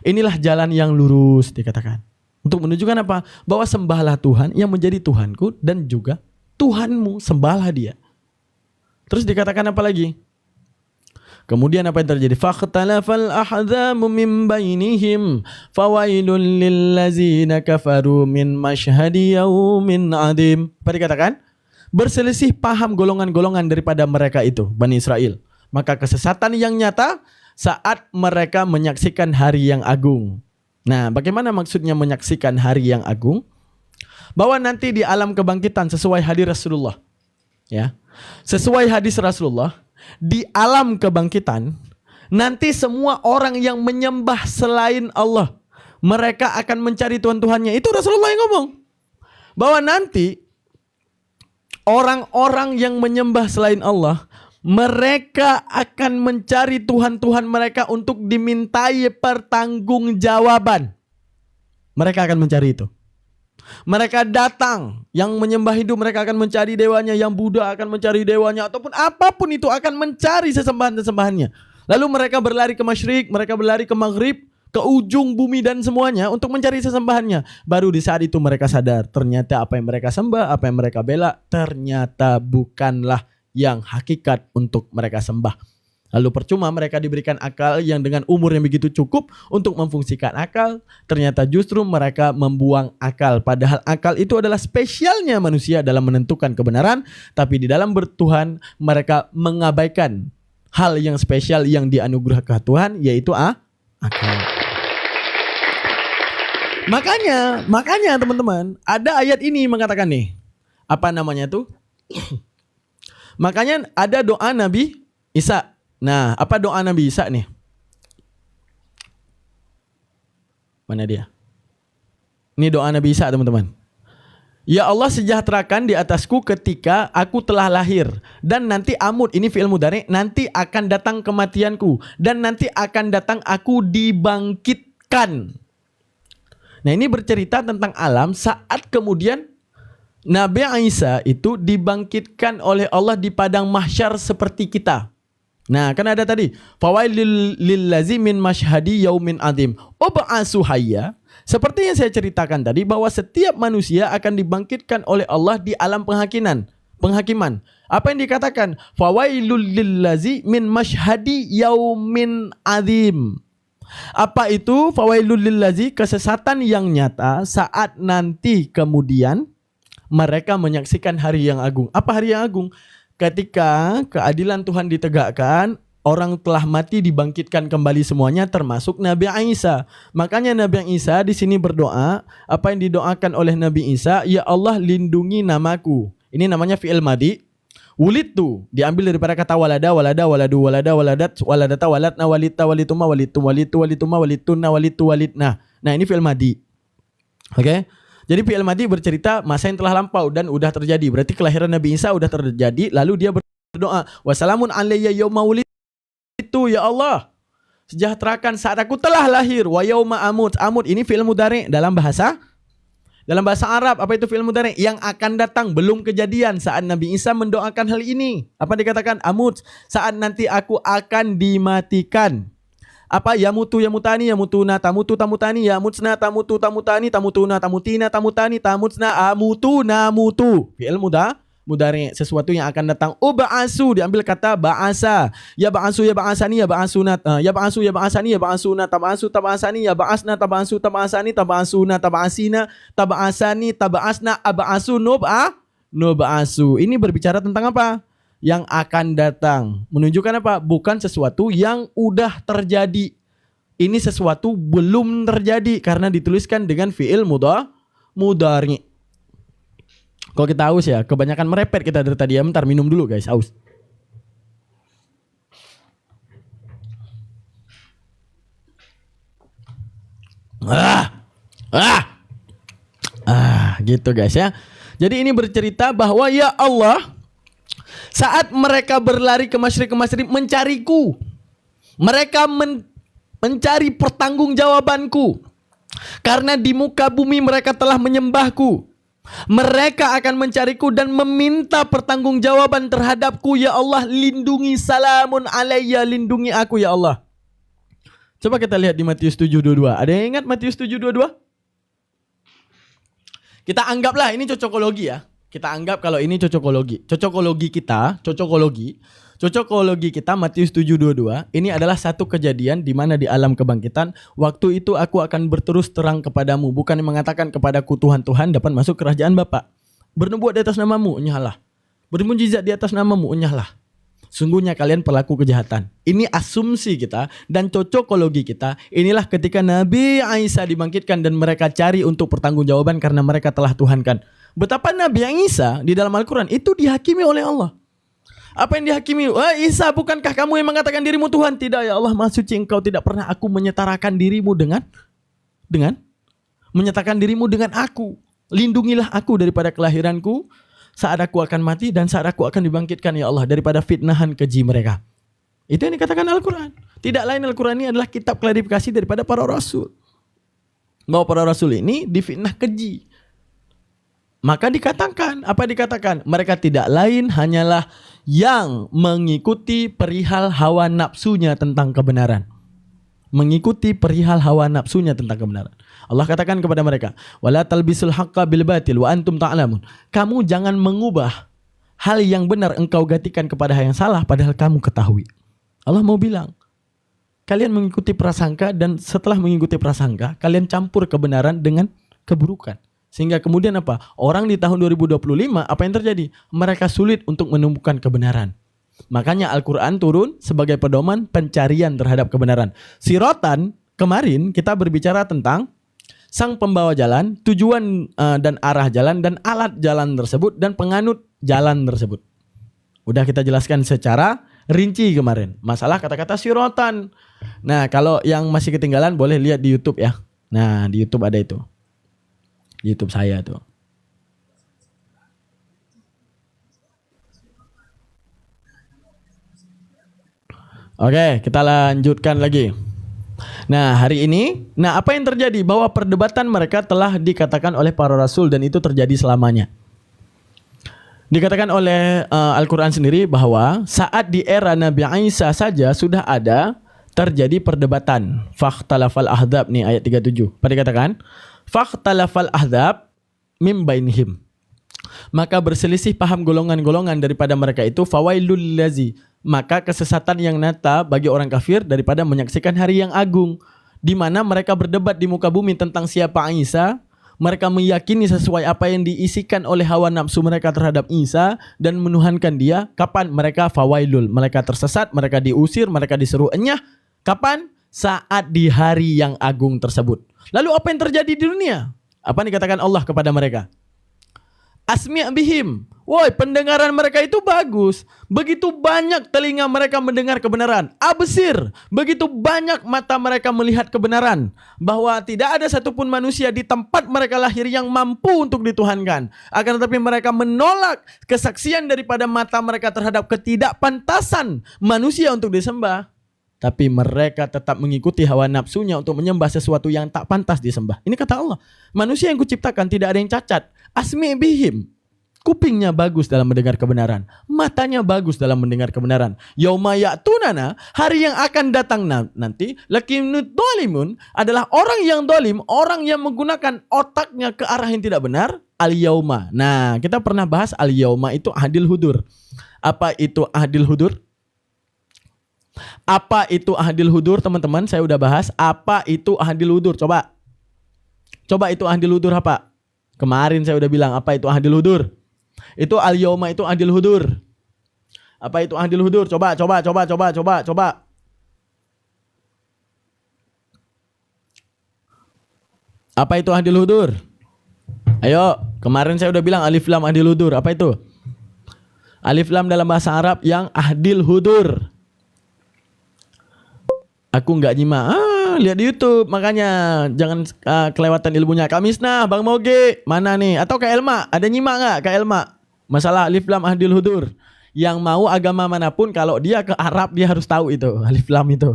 Inilah jalan yang lurus dikatakan. Untuk menunjukkan apa? Bahwa sembahlah Tuhan yang menjadi Tuhanku dan juga Tuhanmu, sembahlah dia. Terus dikatakan apa lagi? Kemudian apa yang terjadi? Fakhtalafal ahzamu min bainihim fawailul lillazina kafaru min masyhadi yaumin adim. Apa dikatakan? Berselisih paham golongan-golongan daripada mereka itu, Bani Israel. Maka kesesatan yang nyata saat mereka menyaksikan hari yang agung. Nah, bagaimana maksudnya menyaksikan hari yang agung? Bahwa nanti di alam kebangkitan sesuai hadis Rasulullah. Ya. Sesuai hadis Rasulullah, di alam kebangkitan nanti semua orang yang menyembah selain Allah, mereka akan mencari Tuhan-Tuhannya. Itu Rasulullah yang ngomong. Bahwa nanti orang-orang yang menyembah selain Allah, mereka akan mencari Tuhan-Tuhan mereka untuk dimintai pertanggungjawaban. Mereka akan mencari itu. Mereka datang, yang menyembah hidup mereka akan mencari dewanya, yang Buddha akan mencari dewanya, ataupun apapun itu akan mencari sesembahan-sesembahannya. Lalu mereka berlari ke masyrik, mereka berlari ke maghrib, ke ujung bumi dan semuanya untuk mencari sesembahannya. Baru di saat itu mereka sadar, ternyata apa yang mereka sembah, apa yang mereka bela, ternyata bukanlah yang hakikat untuk mereka sembah. Lalu percuma mereka diberikan akal yang dengan umur yang begitu cukup untuk memfungsikan akal, ternyata justru mereka membuang akal. Padahal akal itu adalah spesialnya manusia dalam menentukan kebenaran, tapi di dalam bertuhan mereka mengabaikan hal yang spesial yang dianugerahkan Tuhan, yaitu akal. Makanya teman-teman, ada ayat ini mengatakan nih, apa namanya tuh? Makanya ada doa Nabi Isa. Nah, apa doa Nabi Isa nih? Mana dia? Ini doa Nabi Isa, teman-teman. Ya Allah, sejahterakan di atasku ketika aku telah lahir, dan nanti amut, ini fi'il mudhari, nanti akan datang kematianku, dan nanti akan datang aku dibangkitkan. Nah, ini bercerita tentang alam saat kemudian Nabi Isa itu dibangkitkan oleh Allah di padang mahsyar seperti kita. Nah, kan ada tadi, fawailil lillazi min masyhadi yaumin adzim. Ub'asu hayya. Seperti yang saya ceritakan tadi bahwa setiap manusia akan dibangkitkan oleh Allah di alam penghakiman. Apa yang dikatakan? Fawailul lillazi min masyhadi yaumin adzim. Apa itu fawailul lillazi? Kesesatan yang nyata saat nanti kemudian mereka menyaksikan hari yang agung. Apa hari yang agung? Ketika keadilan Tuhan ditegakkan, orang telah mati dibangkitkan kembali semuanya termasuk Nabi Isa. Makanya Nabi Isa di sini berdoa, apa yang didoakan oleh Nabi Isa, ya Allah lindungi namaku. Ini namanya fi'il madi. Wulidtu diambil daripada kata walada, walada, waladu, walada, waladat, waladata, waladna, walidta, walituma, walitu, walitu, walituma, walituna, walitu, walidna. Nah, ini fi'il madi. Oke? Jadi fi'il madi bercerita masa yang telah lampau dan udah terjadi. Berarti kelahiran Nabi Isa udah terjadi, lalu dia berdoa, wassalamun alayya yauma wulidtu, ya Allah, sejahterakan saat aku telah lahir, wa yauma amut. Amut ini fi'il mudhari dalam bahasa Arab. Apa itu fi'il mudhari? Yang akan datang, belum kejadian. Saat Nabi Isa mendoakan hal ini, apa dikatakan? Amut, saat nanti aku akan dimatikan. Apa? Yamutu yamutani yamutuna tamutu tamutani yamutsna tamutu tamutani tamutuna tamutina tamutani tamutsna amutu namutu. Fi'il mudhari, sesuatu yang akan datang. Ub'asu diambil kata ba'asa. Ya ba'asu ya ba'asani ya ba'asuna. Ya ba'asu ya ba'asani ya ba'asuna. Tab'asu tab'asani ya ba'asna tab'asu tab'asani tab'asuna tab'asina tab'asani tab'asna ab'asu nub'asu. Ini berbicara tentang apa? Yang akan datang. Menunjukkan apa? Bukan sesuatu yang udah terjadi. Ini sesuatu belum terjadi karena dituliskan dengan fi'il mudhari. Kalau kita haus ya, kebanyakan merepet kita dari tadi ya. Bentar minum dulu guys, haus. Gitu guys ya. Jadi ini bercerita bahwa ya Allah, saat mereka berlari ke masyriq mencariku, mereka mencari pertanggungjawabanku. Karena di muka bumi mereka telah menyembahku. Mereka akan mencariku dan meminta pertanggungjawaban terhadapku. Ya Allah, lindungi, salamun alayya, lindungi aku ya Allah. Coba kita lihat di Matius 7:22. Ada yang ingat Matius 7:22? Kita anggaplah ini cocokologi ya. Kita anggap kalau ini cocokologi. Cocokologi kita Matius 7:22. Ini adalah satu kejadian di mana di alam kebangkitan, waktu itu aku akan berterus terang kepadamu, bukan mengatakan kepadaku Tuhan dapat masuk kerajaan Bapa. Bernubuat di atas namamu, enyahlah. Bermujizat di atas namamu, enyahlah. Sungguhnya kalian pelaku kejahatan. Ini asumsi kita dan cocokologi kita. Inilah ketika Nabi Isa dibangkitkan dan mereka cari untuk pertanggungjawaban karena mereka telah tuhankan. Betapa Nabi Isa di dalam Al-Quran itu dihakimi oleh Allah. Apa yang dihakimi? Isa, bukankah kamu yang mengatakan dirimu Tuhan? Tidak ya Allah, Maha Suci Engkau, tidak pernah aku menyetarakan dirimu dengan menyatakan dirimu dengan aku. Lindungilah aku daripada kelahiranku, saat aku akan mati dan saat aku akan dibangkitkan ya Allah daripada fitnahan keji mereka. Itu yang dikatakan Al-Quran. Tidak lain Al-Quran ini adalah kitab klarifikasi daripada para rasul. Bahwa para rasul ini difitnah keji. Maka dikatakan, apa dikatakan? Mereka tidak lain hanyalah yang mengikuti perihal hawa nafsunya tentang kebenaran. Mengikuti perihal hawa nafsunya tentang kebenaran. Allah katakan kepada mereka, wala talbisul haqqa bil batil wa antum ta'lamun. Kamu jangan mengubah hal yang benar engkau gantikan kepada hal yang salah padahal kamu ketahui. Allah mau bilang, kalian mengikuti prasangka dan setelah mengikuti prasangka, kalian campur kebenaran dengan keburukan. Sehingga kemudian apa? Orang di tahun 2025 apa yang terjadi? Mereka sulit untuk menemukan kebenaran. Makanya Al-Quran turun sebagai pedoman pencarian terhadap kebenaran. Siratan, kemarin kita berbicara tentang sang pembawa jalan, tujuan dan arah jalan dan alat jalan tersebut dan penganut jalan tersebut. Udah kita jelaskan secara rinci kemarin. Masalah kata-kata siratan. Nah, kalau yang masih ketinggalan boleh lihat di YouTube ya. Nah, di YouTube ada itu. YouTube saya tuh. Oke, kita lanjutkan lagi. Nah, hari ini, apa yang terjadi? Bahwa perdebatan mereka telah dikatakan oleh para rasul dan itu terjadi selamanya. Dikatakan oleh Al-Quran sendiri bahwa saat di era Nabi Isa saja sudah ada terjadi perdebatan. Fakhtalafal ahzab nih ayat 37. Pada dikatakan fakhtalafal ahzab mim bainihim. Maka berselisih paham golongan-golongan daripada mereka itu, fawailul lazi, maka kesesatan yang nyata bagi orang kafir daripada menyaksikan hari yang agung, di mana mereka berdebat di muka bumi tentang siapa Isa. Mereka meyakini sesuai apa yang diisikan oleh hawa nafsu mereka terhadap Isa dan menuhankan dia. Kapan mereka fawailul, mereka tersesat, mereka diusir, mereka disuruh enyah. Kapan? Saat di hari yang agung tersebut. Lalu apa yang terjadi di dunia? Apa yang dikatakan Allah kepada mereka? Asmi' bihim. Woi, pendengaran mereka itu bagus. Begitu banyak telinga mereka mendengar kebenaran. Absir. Begitu banyak mata mereka melihat kebenaran. Bahwa tidak ada satupun manusia di tempat mereka lahir yang mampu untuk dituhankan. Akan tetapi mereka menolak kesaksian daripada mata mereka terhadap ketidakpantasan manusia untuk disembah. Tapi mereka tetap mengikuti hawa nafsunya untuk menyembah sesuatu yang tak pantas disembah. Ini kata Allah. Manusia yang kuciptakan tidak ada yang cacat. Asmi' bihim. Kupingnya bagus dalam mendengar kebenaran. Matanya bagus dalam mendengar kebenaran. Yauma ya'tunana, hari yang akan datang nanti. Lakinnut dhalimun adalah orang yang dhalim, orang yang menggunakan otaknya ke arah yang tidak benar. Al-yauma. Nah, kita pernah bahas al-yauma itu ahdil hudur. Apa itu ahdil hudur? Apa itu ahdil hudur, teman-teman? Saya udah bahas. Apa itu ahdil hudur? Coba itu ahdil hudur apa? Kemarin saya udah bilang apa itu ahdil hudur. Itu al-yauma itu ahdil hudur. Apa itu ahdil hudur? Coba. Apa itu ahdil hudur? Ayo, kemarin saya udah bilang alif lam ahdil hudur. Apa itu? Alif lam dalam bahasa Arab yang ahdil hudur. Aku nggak nyimak. Lihat di YouTube, makanya jangan kelewatan ilmunya. Kak Misnah, Bang Moge, mana nih? Atau Kak Elma, ada nyimak nggak Kak Elma? Masalah alif lam ahdil hudur. Yang mau agama manapun, kalau dia ke Arab dia harus tahu itu alif lam itu.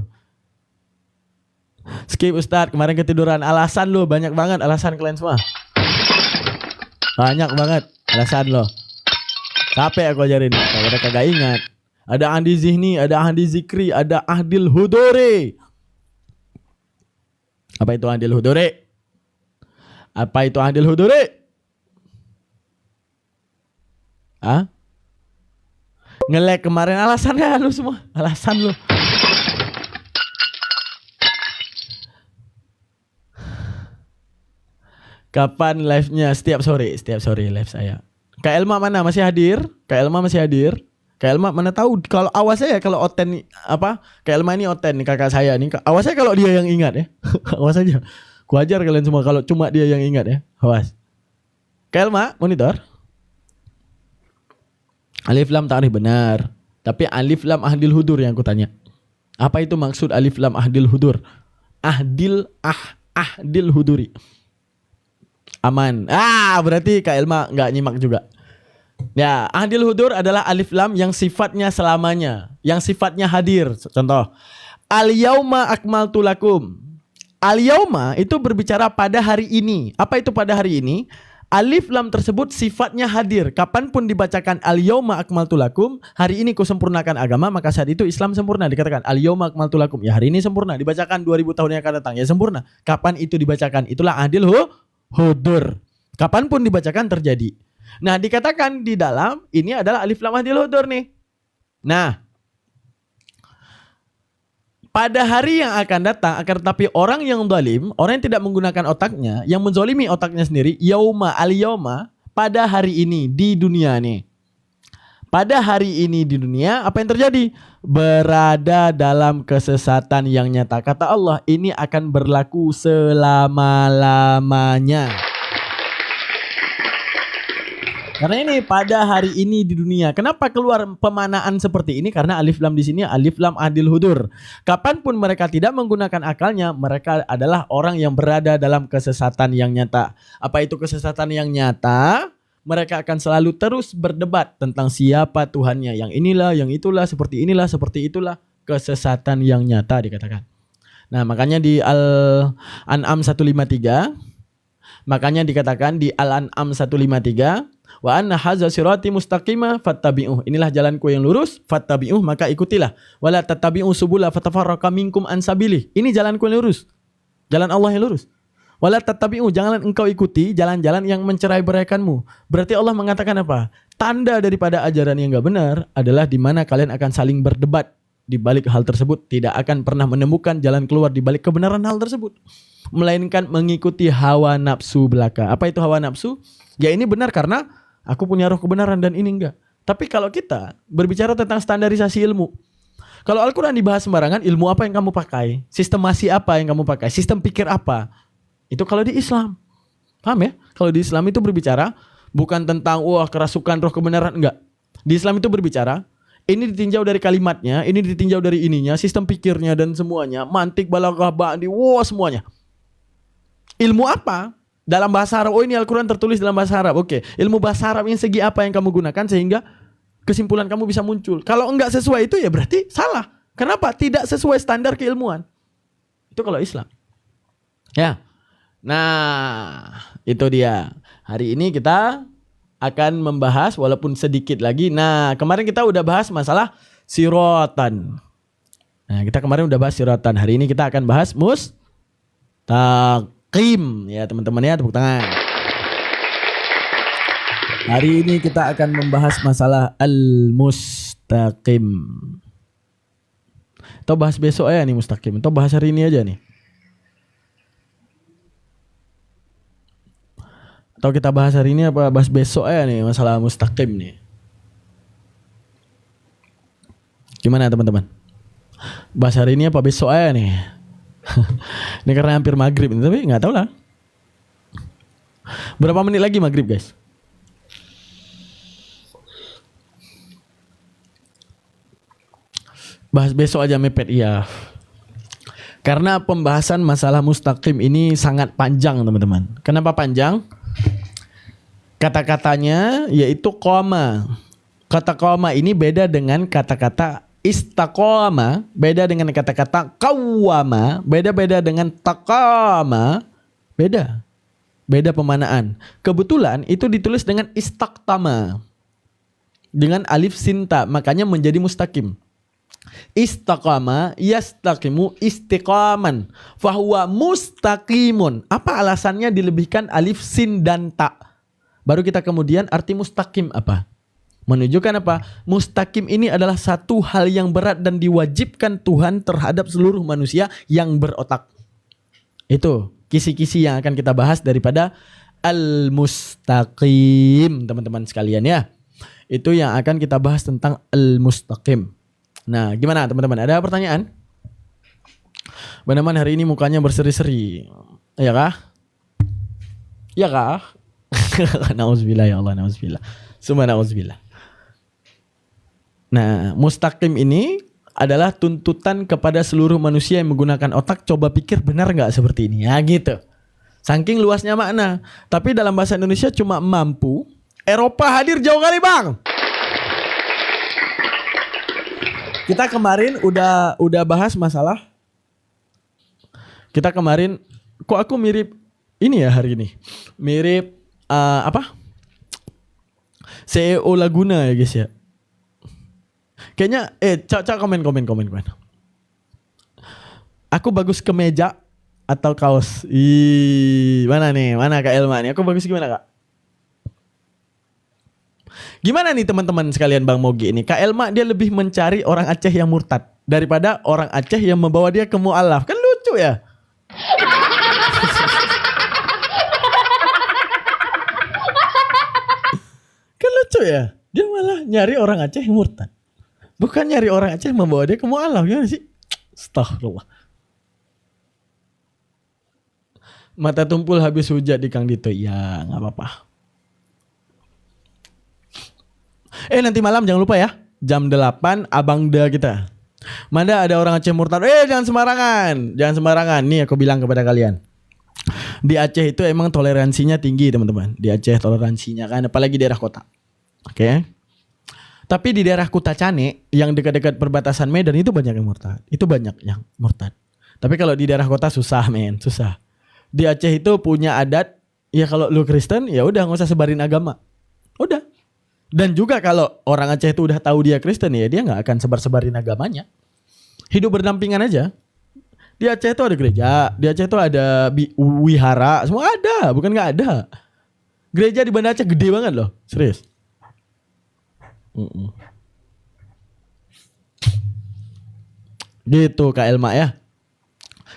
Skip Ustadz, kemarin ketiduran. Alasan lo banyak banget, alasan kalian semua. Banyak banget alasan lo. Capek aku ajarin, kalau udah kagak ingat. Ada ahdi zihni, ada ahdi zikri, ada ahdil hudore. Apa itu ahdil hudore? Apa itu ahdil hudore? Hah? Nge-lag kemarin, alasannya lu semua. Alasan lu. Kapan live-nya? Setiap sore live saya. Kak Elma mana? Masih hadir? Kak Elma masih hadir? Kak Elma mana tahu, kalau awas saya kalau Oten apa? Kak Elma ini Oten nih, kakak saya nih. Awas saya kalau dia yang ingat ya. Awas aja. Ku ajar kalian semua kalau cuma dia yang ingat ya. Awas. Kak Elma monitor. Alif lam ta'rif benar. Tapi alif lam ahdil hudur yang aku tanya. Apa itu maksud alif lam ahdil hudur? Ahdil huduri. Aman. Berarti Kak Elma enggak nyimak juga. Ya, ahdil hudur adalah alif lam yang sifatnya selamanya, yang sifatnya hadir. Contoh, al-yauma akmaltu lakum. Al-yauma itu berbicara pada hari ini. Apa itu pada hari ini? Alif lam tersebut sifatnya hadir. Kapanpun dibacakan al-yauma akmaltu lakum, hari ini kusempurnakan agama, maka saat itu Islam sempurna. Dikatakan al-yauma akmaltu lakum, ya hari ini sempurna. Dibacakan 2000 tahun yang akan datang, ya sempurna. Kapan itu dibacakan? Itulah ahdil hudur. Kapanpun dibacakan terjadi. Nah, dikatakan di dalam ini adalah alif lam ahdil hudur nih. Nah, pada hari yang akan datang akan tetapi orang yang zalim, orang yang tidak menggunakan otaknya, yang menzalimi otaknya sendiri, yauma al-yauma, pada hari ini di dunia nih. Pada hari ini di dunia apa yang terjadi? Berada dalam kesesatan yang nyata. Kata Allah, ini akan berlaku selama-lamanya. Karena ini pada hari ini di dunia. Kenapa keluar pemanaan seperti ini? Karena alif lam di sini alif lam ahdil hudur. Kapanpun mereka tidak menggunakan akalnya, mereka adalah orang yang berada dalam kesesatan yang nyata. Apa itu kesesatan yang nyata? Mereka akan selalu terus berdebat tentang siapa Tuhannya. Yang inilah, yang itulah, seperti inilah, seperti itulah. Kesesatan yang nyata dikatakan. Nah, makanya di Al-An'am 153, makanya dikatakan di Al-An'am 153, Wa anna hadza sirati mustaqima fattabi'uh. Inilah jalanku yang lurus, fattabi'uh, maka ikutilah. Wala tattabi'u subula fatafarraqa minkum an sabilih. Ini jalanku yang lurus. Jalan Allah yang lurus. Wala tattabi'u, janganlah engkau ikuti jalan-jalan yang mencerai-beraikanmu. Berarti Allah mengatakan apa? Tanda daripada ajaran yang enggak benar adalah di mana kalian akan saling berdebat di balik hal tersebut, tidak akan pernah menemukan jalan keluar di balik kebenaran hal tersebut, melainkan mengikuti hawa nafsu belaka. Apa itu hawa nafsu? Ya ini benar karena aku punya roh kebenaran dan ini enggak. Tapi kalau kita berbicara tentang standarisasi ilmu, kalau Al-Quran dibahas sembarangan, ilmu apa yang kamu pakai? Sistemasi apa yang kamu pakai? Sistem pikir apa? Itu kalau di Islam. Paham ya? Kalau di Islam itu berbicara bukan tentang wah kerasukan roh kebenaran, enggak. Di Islam itu berbicara ini ditinjau dari kalimatnya, ini ditinjau dari ininya, sistem pikirnya dan semuanya, mantik, balaghah, ba'di, wah semuanya. Ilmu apa? Dalam bahasa Arab. Oh ini Al-Quran tertulis dalam bahasa Arab. Oke. Ilmu bahasa Arab yang segi apa yang kamu gunakan sehingga kesimpulan kamu bisa muncul. Kalau enggak sesuai itu ya berarti salah. Kenapa? Tidak sesuai standar keilmuan. Itu kalau Islam. Ya. Nah, itu dia. Hari ini kita akan membahas walaupun sedikit lagi. Nah, kemarin kita udah bahas masalah siratan. Nah, kita kemarin udah bahas siratan. Hari ini kita akan bahas mustaqim. Ya, teman-teman ya, tepuk tangan. Hari ini kita akan membahas masalah al-mustaqim. Atau bahas besok ya nih mustaqim. Atau bahas hari ini aja nih. Atau kita bahas hari ini apa bahas besok ya nih masalah mustaqim nih. Gimana teman-teman? Bahas hari ini apa besok ya nih? Ini karena hampir maghrib tapi nggak tahu lah. Berapa menit lagi maghrib guys? Bahas besok aja mepet iya. Karena pembahasan masalah mustaqim ini sangat panjang teman-teman. Kenapa panjang? Kata-katanya yaitu qoma. Kata qoma ini beda dengan kata-kata istaqama, beda dengan kata-kata qawwama, beda-beda dengan taqama, beda. Beda pemanaan. Kebetulan itu ditulis dengan istaqtama. Dengan alif sinta, makanya menjadi mustaqim. Istaqama yastaqimu istiqaman fahuwa mustaqimun. Apa alasannya dilebihkan alif sin dan ta? Baru kita kemudian arti mustaqim apa? Menunjukkan apa? Mustaqim ini adalah satu hal yang berat dan diwajibkan Tuhan terhadap seluruh manusia yang berotak. Itu kisi-kisi yang akan kita bahas daripada al-mustaqim, teman-teman sekalian ya. Itu yang akan kita bahas tentang al-mustaqim. Nah, gimana teman-teman? Ada pertanyaan? Benar-benar hari ini mukanya berseri-seri. Ya kah? Ya kah? Nauzubillah ya Allah, nauzubillah. Summa nauzubillah. Nah, mustaqim ini adalah tuntutan kepada seluruh manusia yang menggunakan otak. Coba pikir benar nggak seperti ini? Ya gitu. Saking luasnya makna. Tapi dalam bahasa Indonesia cuma mampu. Eropa hadir jauh kali bang. Kita kemarin udah bahas masalah. Kita kemarin kok aku mirip ini ya hari ini. Mirip apa? CEO Laguna ya guys ya. Kayaknya komen. Aku bagus ke meja atau kaos? Mana nih? Mana Kak Elma nih? Aku bagus gimana Kak? Gimana nih teman-teman sekalian Bang Mogi ini? Kak Elma dia lebih mencari orang Aceh yang murtad daripada orang Aceh yang membawa dia ke mu'alaf. Kan lucu ya? Kan lucu ya? Dia malah nyari orang Aceh yang murtad. Bukan nyari orang Aceh yang membawa dia ke mu'alaf. Gimana sih? Astagfirullah. Mata tumpul habis hujat di Kang Dito. Ya gak apa-apa. Nanti malam jangan lupa ya. Jam 8 Abang Da kita. Mana ada orang Aceh murtad. Jangan sembarangan. Jangan sembarangan. Nih aku bilang kepada kalian. Di Aceh itu emang toleransinya tinggi teman-teman. Di Aceh toleransinya kan. Apalagi daerah kota. Oke. Tapi di daerah Kuta Cane yang dekat-dekat perbatasan Medan itu banyak yang murtad. Itu banyak yang murtad. Tapi kalau di daerah kota susah men. Susah. Di Aceh itu punya adat. Ya kalau lu Kristen ya udah gak usah sebarin agama. Udah. Dan juga kalau orang Aceh itu udah tahu dia Kristen ya dia nggak akan sebar-sebarin agamanya. Hidup berdampingan aja. Di Aceh itu ada gereja, di Aceh itu ada wihara, semua ada, bukan nggak ada. Gereja di Banda Aceh gede banget loh, serius. Gitu Kak Elma ya.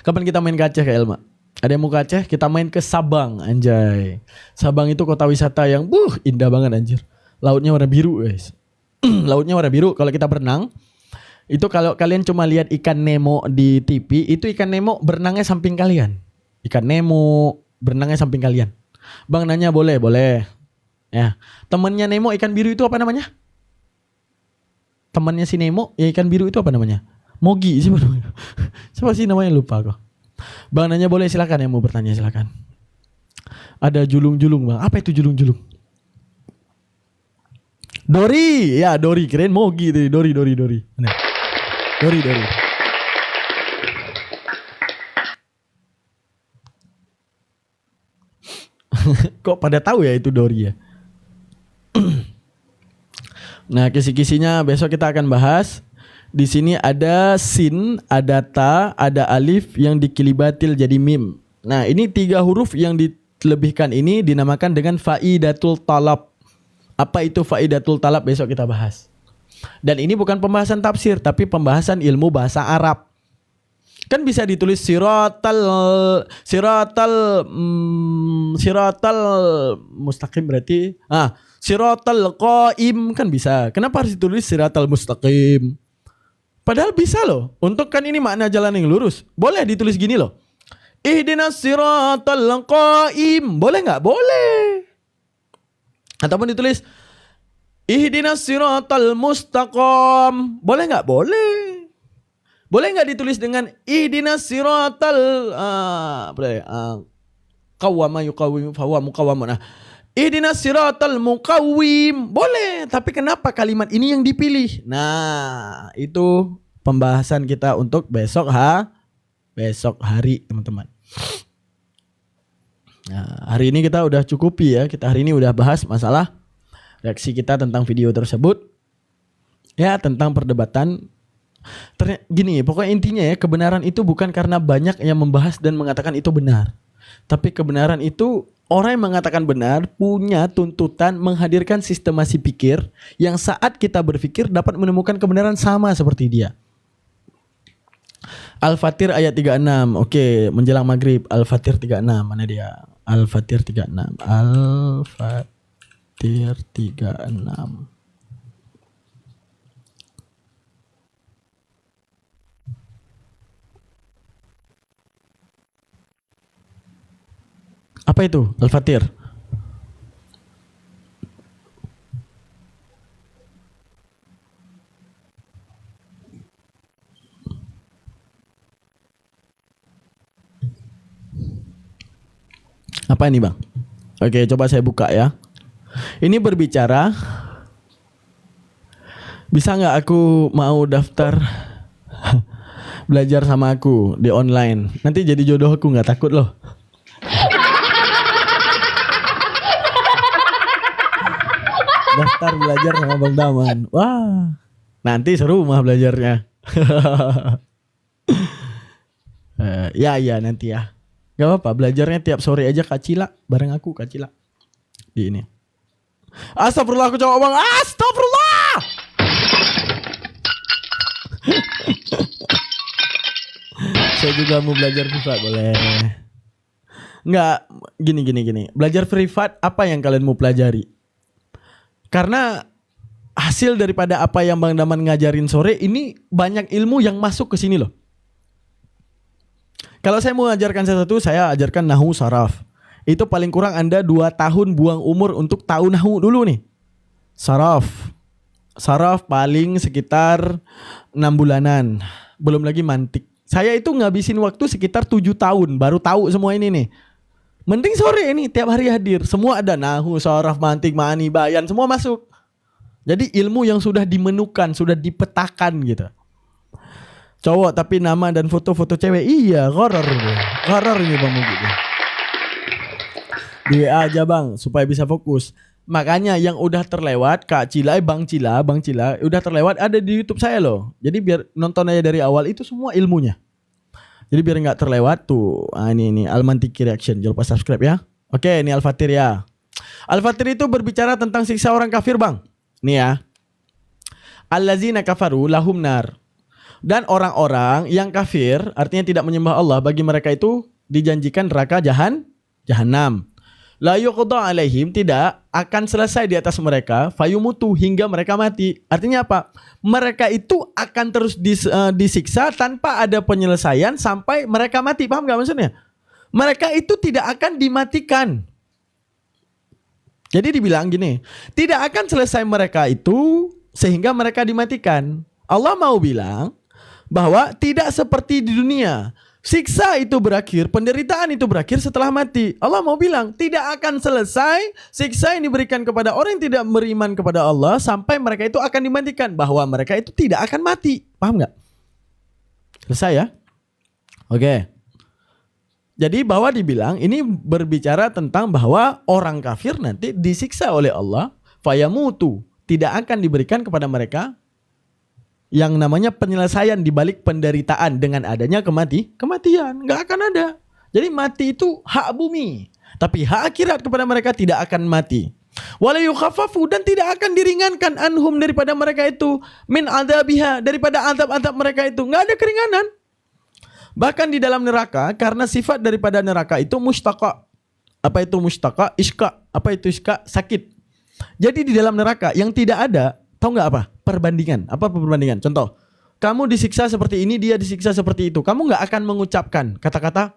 Kapan kita main ke Aceh Kak Elma? Ada yang mau ke Aceh? Kita main ke Sabang, anjay. Sabang itu kota wisata yang indah banget anjir. Lautnya warna biru guys. Lautnya warna biru. Kalau kita berenang, itu kalau kalian cuma lihat ikan Nemo di TV, itu ikan Nemo berenangnya samping kalian. Ikan Nemo berenangnya samping kalian. Bang nanya boleh. Ya, temannya Nemo ikan biru itu apa namanya? Temannya si Nemo ya ikan biru itu apa namanya? Mogi sih namanya. Siapa sih namanya lupa kok. Bang nanya boleh, silakan yang mau bertanya silakan. Ada julung-julung bang. Apa itu julung-julung? Dori, ya Dori keren Mogi tadi. Dori. Nah. Dori. Kok pada tahu ya itu Dori ya? Nah, kisi-kisinya besok kita akan bahas. Di sini ada sin, ada ta, ada alif yang dikilibatil jadi mim. Nah, ini 3 huruf yang dilebihkan ini dinamakan dengan faidatul talab. Apa itu faidatul talab besok kita bahas. Dan ini bukan pembahasan tafsir tapi pembahasan ilmu bahasa Arab. Kan bisa ditulis siratal mustaqim berarti siratal qaim kan bisa. Kenapa harus ditulis siratal mustaqim? Padahal bisa loh. Untuk kan ini makna jalan yang lurus. Boleh ditulis gini loh. Ihdinas siratal qaim. Boleh enggak? Boleh. Ataupun ditulis ihdinas siratal mustaqam. Boleh enggak? Boleh. Boleh enggak ditulis dengan ihdinas siratal qawwama yuqawwim fa huwa muqawwamun. Ihdinas siratal muqawwim. Boleh, tapi kenapa kalimat ini yang dipilih? Nah, itu pembahasan kita untuk besok hari, teman-teman. Nah, hari ini kita udah cukupi ya. Kita hari ini udah bahas masalah reaksi kita tentang video tersebut. Ya, tentang perdebatan. Gini, pokoknya intinya ya, kebenaran itu bukan karena banyak yang membahas dan mengatakan itu benar. Tapi kebenaran itu orang yang mengatakan benar punya tuntutan menghadirkan sistemasi pikir yang saat kita berpikir dapat menemukan kebenaran sama seperti dia. Al-Fatir ayat 36. Oke, menjelang maghrib. Al-Fatir 36. Mana dia? Al-Fatir 36. Al-Fatir 36. Apa itu Al-Fatir? Apa ini bang? Oke, coba saya buka ya. Ini berbicara, bisa nggak aku mau daftar belajar sama aku di online? Nanti jadi jodoh aku, nggak takut loh. Daftar belajar sama Bang Daman. Wah, nanti seru mah belajarnya. Ya nanti ya. Gak apa-apa, belajarnya tiap sore aja Kak Cila. Bareng aku Kak Cila. Di ini. Astagfirullah, aku coba bang. Astagfirullah. Saya juga mau belajar privat, boleh. Enggak, gini. Belajar privat apa yang kalian mau pelajari? Karena hasil daripada apa yang Bang Daman ngajarin sore ini banyak ilmu yang masuk ke sini loh. Kalau saya mau ajarkan sesuatu, saya ajarkan nahu saraf. Itu paling kurang Anda 2 tahun buang umur untuk tahu nahu dulu nih. Saraf paling sekitar 6 bulanan. Belum lagi mantik. Saya itu ngabisin waktu sekitar 7 tahun baru tahu semua ini nih. Mending sore ini tiap hari hadir. Semua ada nahu, saraf, mantik, ma'ani, bayan, semua masuk. Jadi ilmu yang sudah dimenukan, sudah dipetakan gitu. Cowok tapi nama dan foto-foto cewek. Iya, horor ini Bang Mugi. Di WA aja Bang supaya bisa fokus. Makanya yang udah terlewat Kak Cila, Bang Cila udah terlewat ada di YouTube saya loh. Jadi biar nonton aja dari awal itu semua ilmunya. Jadi biar nggak terlewat tuh. Ini Al-Mantiki Reaction. Jangan lupa subscribe ya. Oke, ini Al-Fatir ya. Al-Fatir itu berbicara tentang siksa orang kafir, Bang. Nih ya. Allazina kafaru lahum nar. Dan orang-orang yang kafir, artinya tidak menyembah Allah, bagi mereka itu dijanjikan neraka jahanam. La yuqda alaihim, tidak akan selesai di atas mereka, fayumutu, hingga mereka mati. Artinya apa? Mereka itu akan terus disiksa tanpa ada penyelesaian sampai mereka mati. Paham gak maksudnya? Mereka itu tidak akan dimatikan. Jadi dibilang gini, tidak akan selesai mereka itu sehingga mereka dimatikan. Allah mau bilang bahwa tidak seperti di dunia. Siksa itu berakhir, penderitaan itu berakhir setelah mati. Allah mau bilang tidak akan selesai siksa yang diberikan kepada orang yang tidak beriman kepada Allah sampai mereka itu akan dimatikan. Bahwa mereka itu tidak akan mati. Paham gak? Selesai ya? Oke. Jadi bahwa dibilang ini berbicara tentang bahwa orang kafir nanti disiksa oleh Allah. Fayamutu. Tidak akan diberikan kepada mereka yang namanya penyelesaian di balik penderitaan dengan adanya kematian. Nggak akan ada. Jadi mati itu hak bumi. Tapi hak akhirat kepada mereka tidak akan mati. Wala yukhaffafu, dan tidak akan diringankan anhum daripada mereka itu min adzabiha, daripada azab-azab mereka itu. Nggak ada keringanan. Bahkan di dalam neraka, karena sifat daripada neraka itu mustaqa. Apa itu mustaqa? Iska. Apa itu iska? Sakit. Jadi di dalam neraka yang tidak ada, tahu nggak apa? Perbandingan. Apa perbandingan? Contoh, kamu disiksa seperti ini, dia disiksa seperti itu. Kamu nggak akan mengucapkan kata-kata,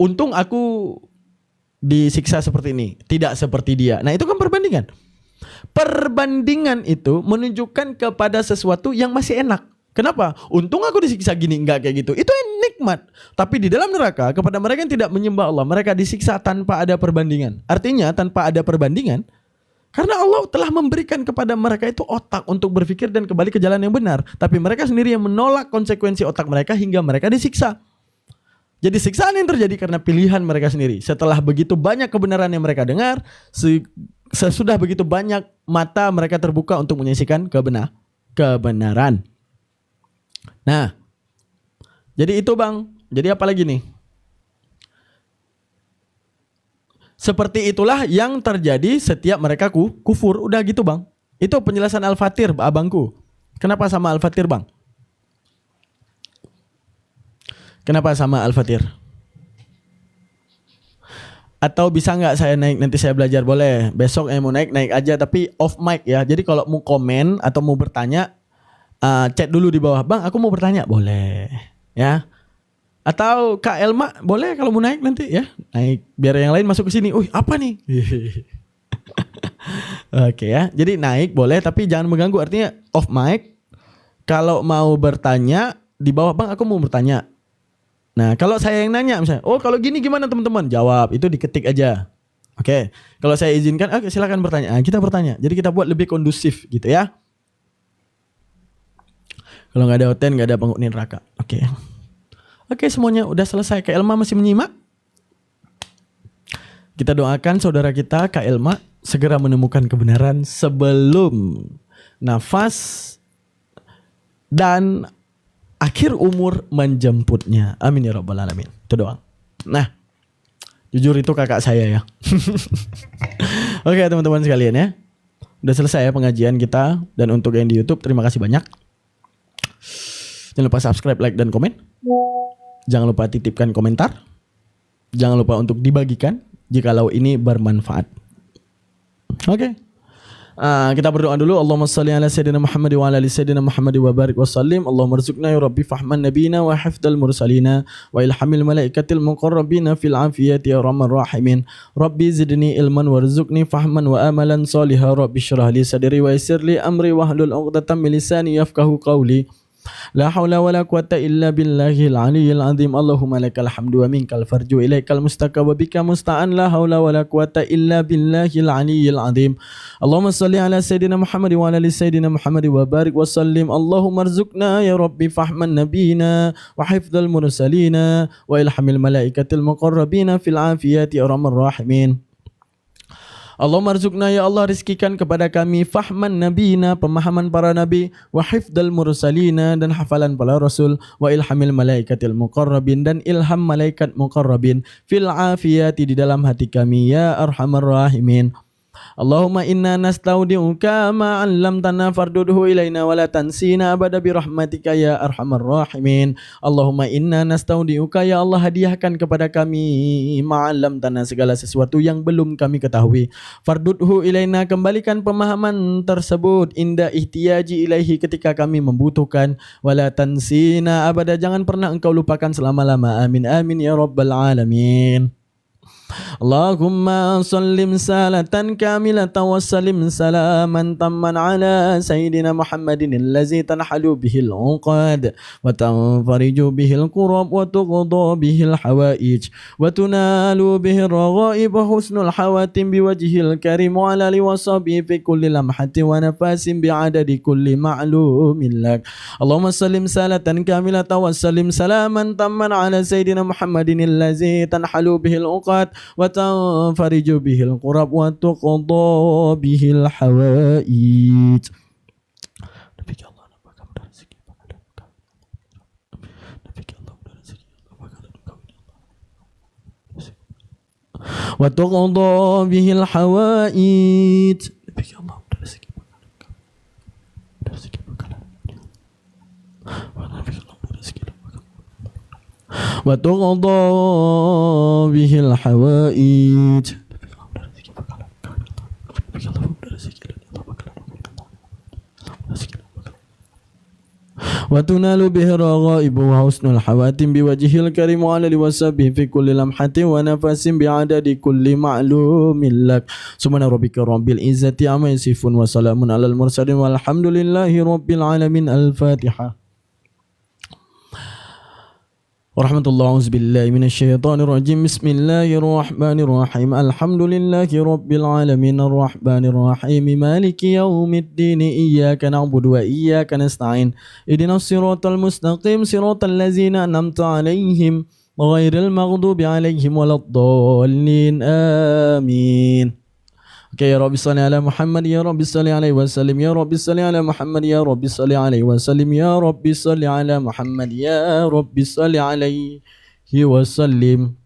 untung aku disiksa seperti ini, tidak seperti dia. Nah itu kan perbandingan. Perbandingan itu menunjukkan kepada sesuatu yang masih enak. Kenapa? Untung aku disiksa gini, enggak kayak gitu. Itu nikmat. Tapi di dalam neraka, kepada mereka yang tidak menyembah Allah, mereka disiksa tanpa ada perbandingan. Artinya tanpa ada perbandingan, karena Allah telah memberikan kepada mereka itu otak untuk berpikir dan kembali ke jalan yang benar. Tapi mereka sendiri yang menolak konsekuensi otak mereka hingga mereka disiksa. Jadi siksaan yang terjadi karena pilihan mereka sendiri. Setelah begitu banyak kebenaran yang mereka dengar, sesudah begitu banyak mata mereka terbuka untuk menyaksikan kebenaran. Nah, jadi itu Bang. Jadi apa lagi nih? Seperti itulah yang terjadi setiap mereka kufur. Udah gitu Bang. Itu penjelasan Al-Fatir abangku. Kenapa sama Al-Fatir Bang? Kenapa sama Al-Fatir? Atau bisa nggak saya naik, nanti saya belajar? Boleh. Besok mau naik aja tapi off mic ya. Jadi kalau mau komen atau mau bertanya, chat dulu di bawah. Bang aku mau bertanya. Boleh ya. Atau Kak Elma boleh kalau mau naik nanti ya. Naik biar yang lain masuk ke sini. Apa nih? Oke ya. Jadi naik boleh tapi jangan mengganggu. Artinya off mic. Kalau mau bertanya di bawah, Bang aku mau bertanya. Nah kalau saya yang nanya misalnya, kalau gini gimana teman-teman? Jawab, itu diketik aja. Oke. Kalau saya izinkan, oke silakan bertanya. Kita bertanya. Jadi kita buat lebih kondusif gitu ya. Kalau nggak ada hoten, nggak ada penghuni neraka. Oke, semuanya udah selesai. Kak Elma masih menyimak? Kita doakan saudara kita Kak Elma segera menemukan kebenaran sebelum nafas dan akhir umur menjemputnya. Amin ya rabbal alamin. Itu doang. Nah, jujur itu kakak saya ya. Oke teman-teman sekalian ya. Udah selesai ya pengajian kita. Dan untuk yang di YouTube, terima kasih banyak. Jangan lupa subscribe, like, dan komen. Jangan lupa titipkan komentar. Jangan lupa untuk dibagikan jikalau ini bermanfaat. Oke. Kita berdoa dulu. Allahumma salli ala sayyidina Muhammad wa ala ali sayyidina Muhammad wa barik wa sallim. Allahumma rzuqna ya rabbi fahman nabina wa hifdal mursalina wa ilhamil malaikatil muqarrabina fil afiyati ya rahman rahimin. Rabbi zidni ilman warzuqni fahman wa amalan salihah. Rabbi syrah li sadri wa yassir li amri wahlul 'uqdatam min lisani yafqahu qawli. La haula wala quwata illa billahil aliyyil azim. Allahumma lakal hamdu wa minkal farju ilaikal mustaqab wa bika musta'an. La haula wala quwata illa billahil aliyyil azim. Allahumma salli ala sayyidina Muhammad wa ala ali sayyidina Muhammad wa barik wa sallim. Allahumma rzuqna ya rabbi fahman nabiyina wa hifdzal mursalina wa ilhamil malaikatil muqarrabina fil afiyati ya arhamar rahimin. Allahumma arzuqna ya Allah, rizkikan kepada kami fahman nabiyina, pemahaman para nabi, wa hifdal mursalina, dan hafalan para rasul, wa ilhamil malaikatil muqarrabin, dan ilham malaikat muqarrabin, fil afiyati, di dalam hati kami, ya arhamar rahimin. Allahumma inna nastaudi'uka ma 'allamtana fardudhu ilaina wa la tansina abada bi rahmatika ya arhamar rahimin. Allahumma inna nastaudi'uka, ya Allah, hadiahkan kepada kami ma 'allamtana, segala sesuatu yang belum kami ketahui. Fardudhu ilaina, kembalikan pemahaman tersebut, inda ihtiyaji ilaihi, ketika kami membutuhkan. Wa la tansina abada, jangan pernah engkau lupakan selama-lama. Amin amin ya rabbal alamin. Allahumma sallim salatan kamilatan wa sallim salaman tamman ala sayyidina Muhammadin allazi tanhalu bihil uqad wa tanfariju bihil kurab wa tuqda bihil hawaij wa tunalu bihil raghaib wa husnul hawatim biwajhil karim wa ala li wasabi fi kulli lamhatin wa nafasin bi'adadi kulli ma'lumin lak. Allahumma sallim salatan kamilatan wa sallim salaman tamman ala sayyidina Muhammadin allazi tanhalu bihil uqad wa tanfariju bihil qurab wa tuqda bihil hawaij. Wa tuqda bihil hawaij. Wa tuqda bihil hawaij. Wa tunalu bihi raghaib wa husnul hawatim biwajhil karim wa ala liwasabihi fi kulli lamhatin wa nafasin bi'adadi kulli ma'lumin lak. Subhana rabbika rabbil izzati amma yasifun wa salamun alal mursalin walhamdulillahi rabbil alamin. Al-Fatihah. Warahmatullahi wabarakatuh. Minasyaitonir rajim. Bismillahirrahmanirrahim. Alhamdulillahi rabbil alamin arrahmanir rahim maliki yaumiddin iyyaka na'budu wa iyyaka nasta'in ihdinas siratal mustaqim siratal ladzina an'amta 'alaihim ghairil maghdubi 'alaihim waladdallin. Amin. Oke, ya Rabbi salli ala Muhammad, ya Rabbi salli alaihi wasallim, ya Rabbi salli ala Muhammad, ya Rabbi salli alaihi wasallim, ya Rabbi salli ala Muhammad, ya Rabbi salli alaihi wasallim.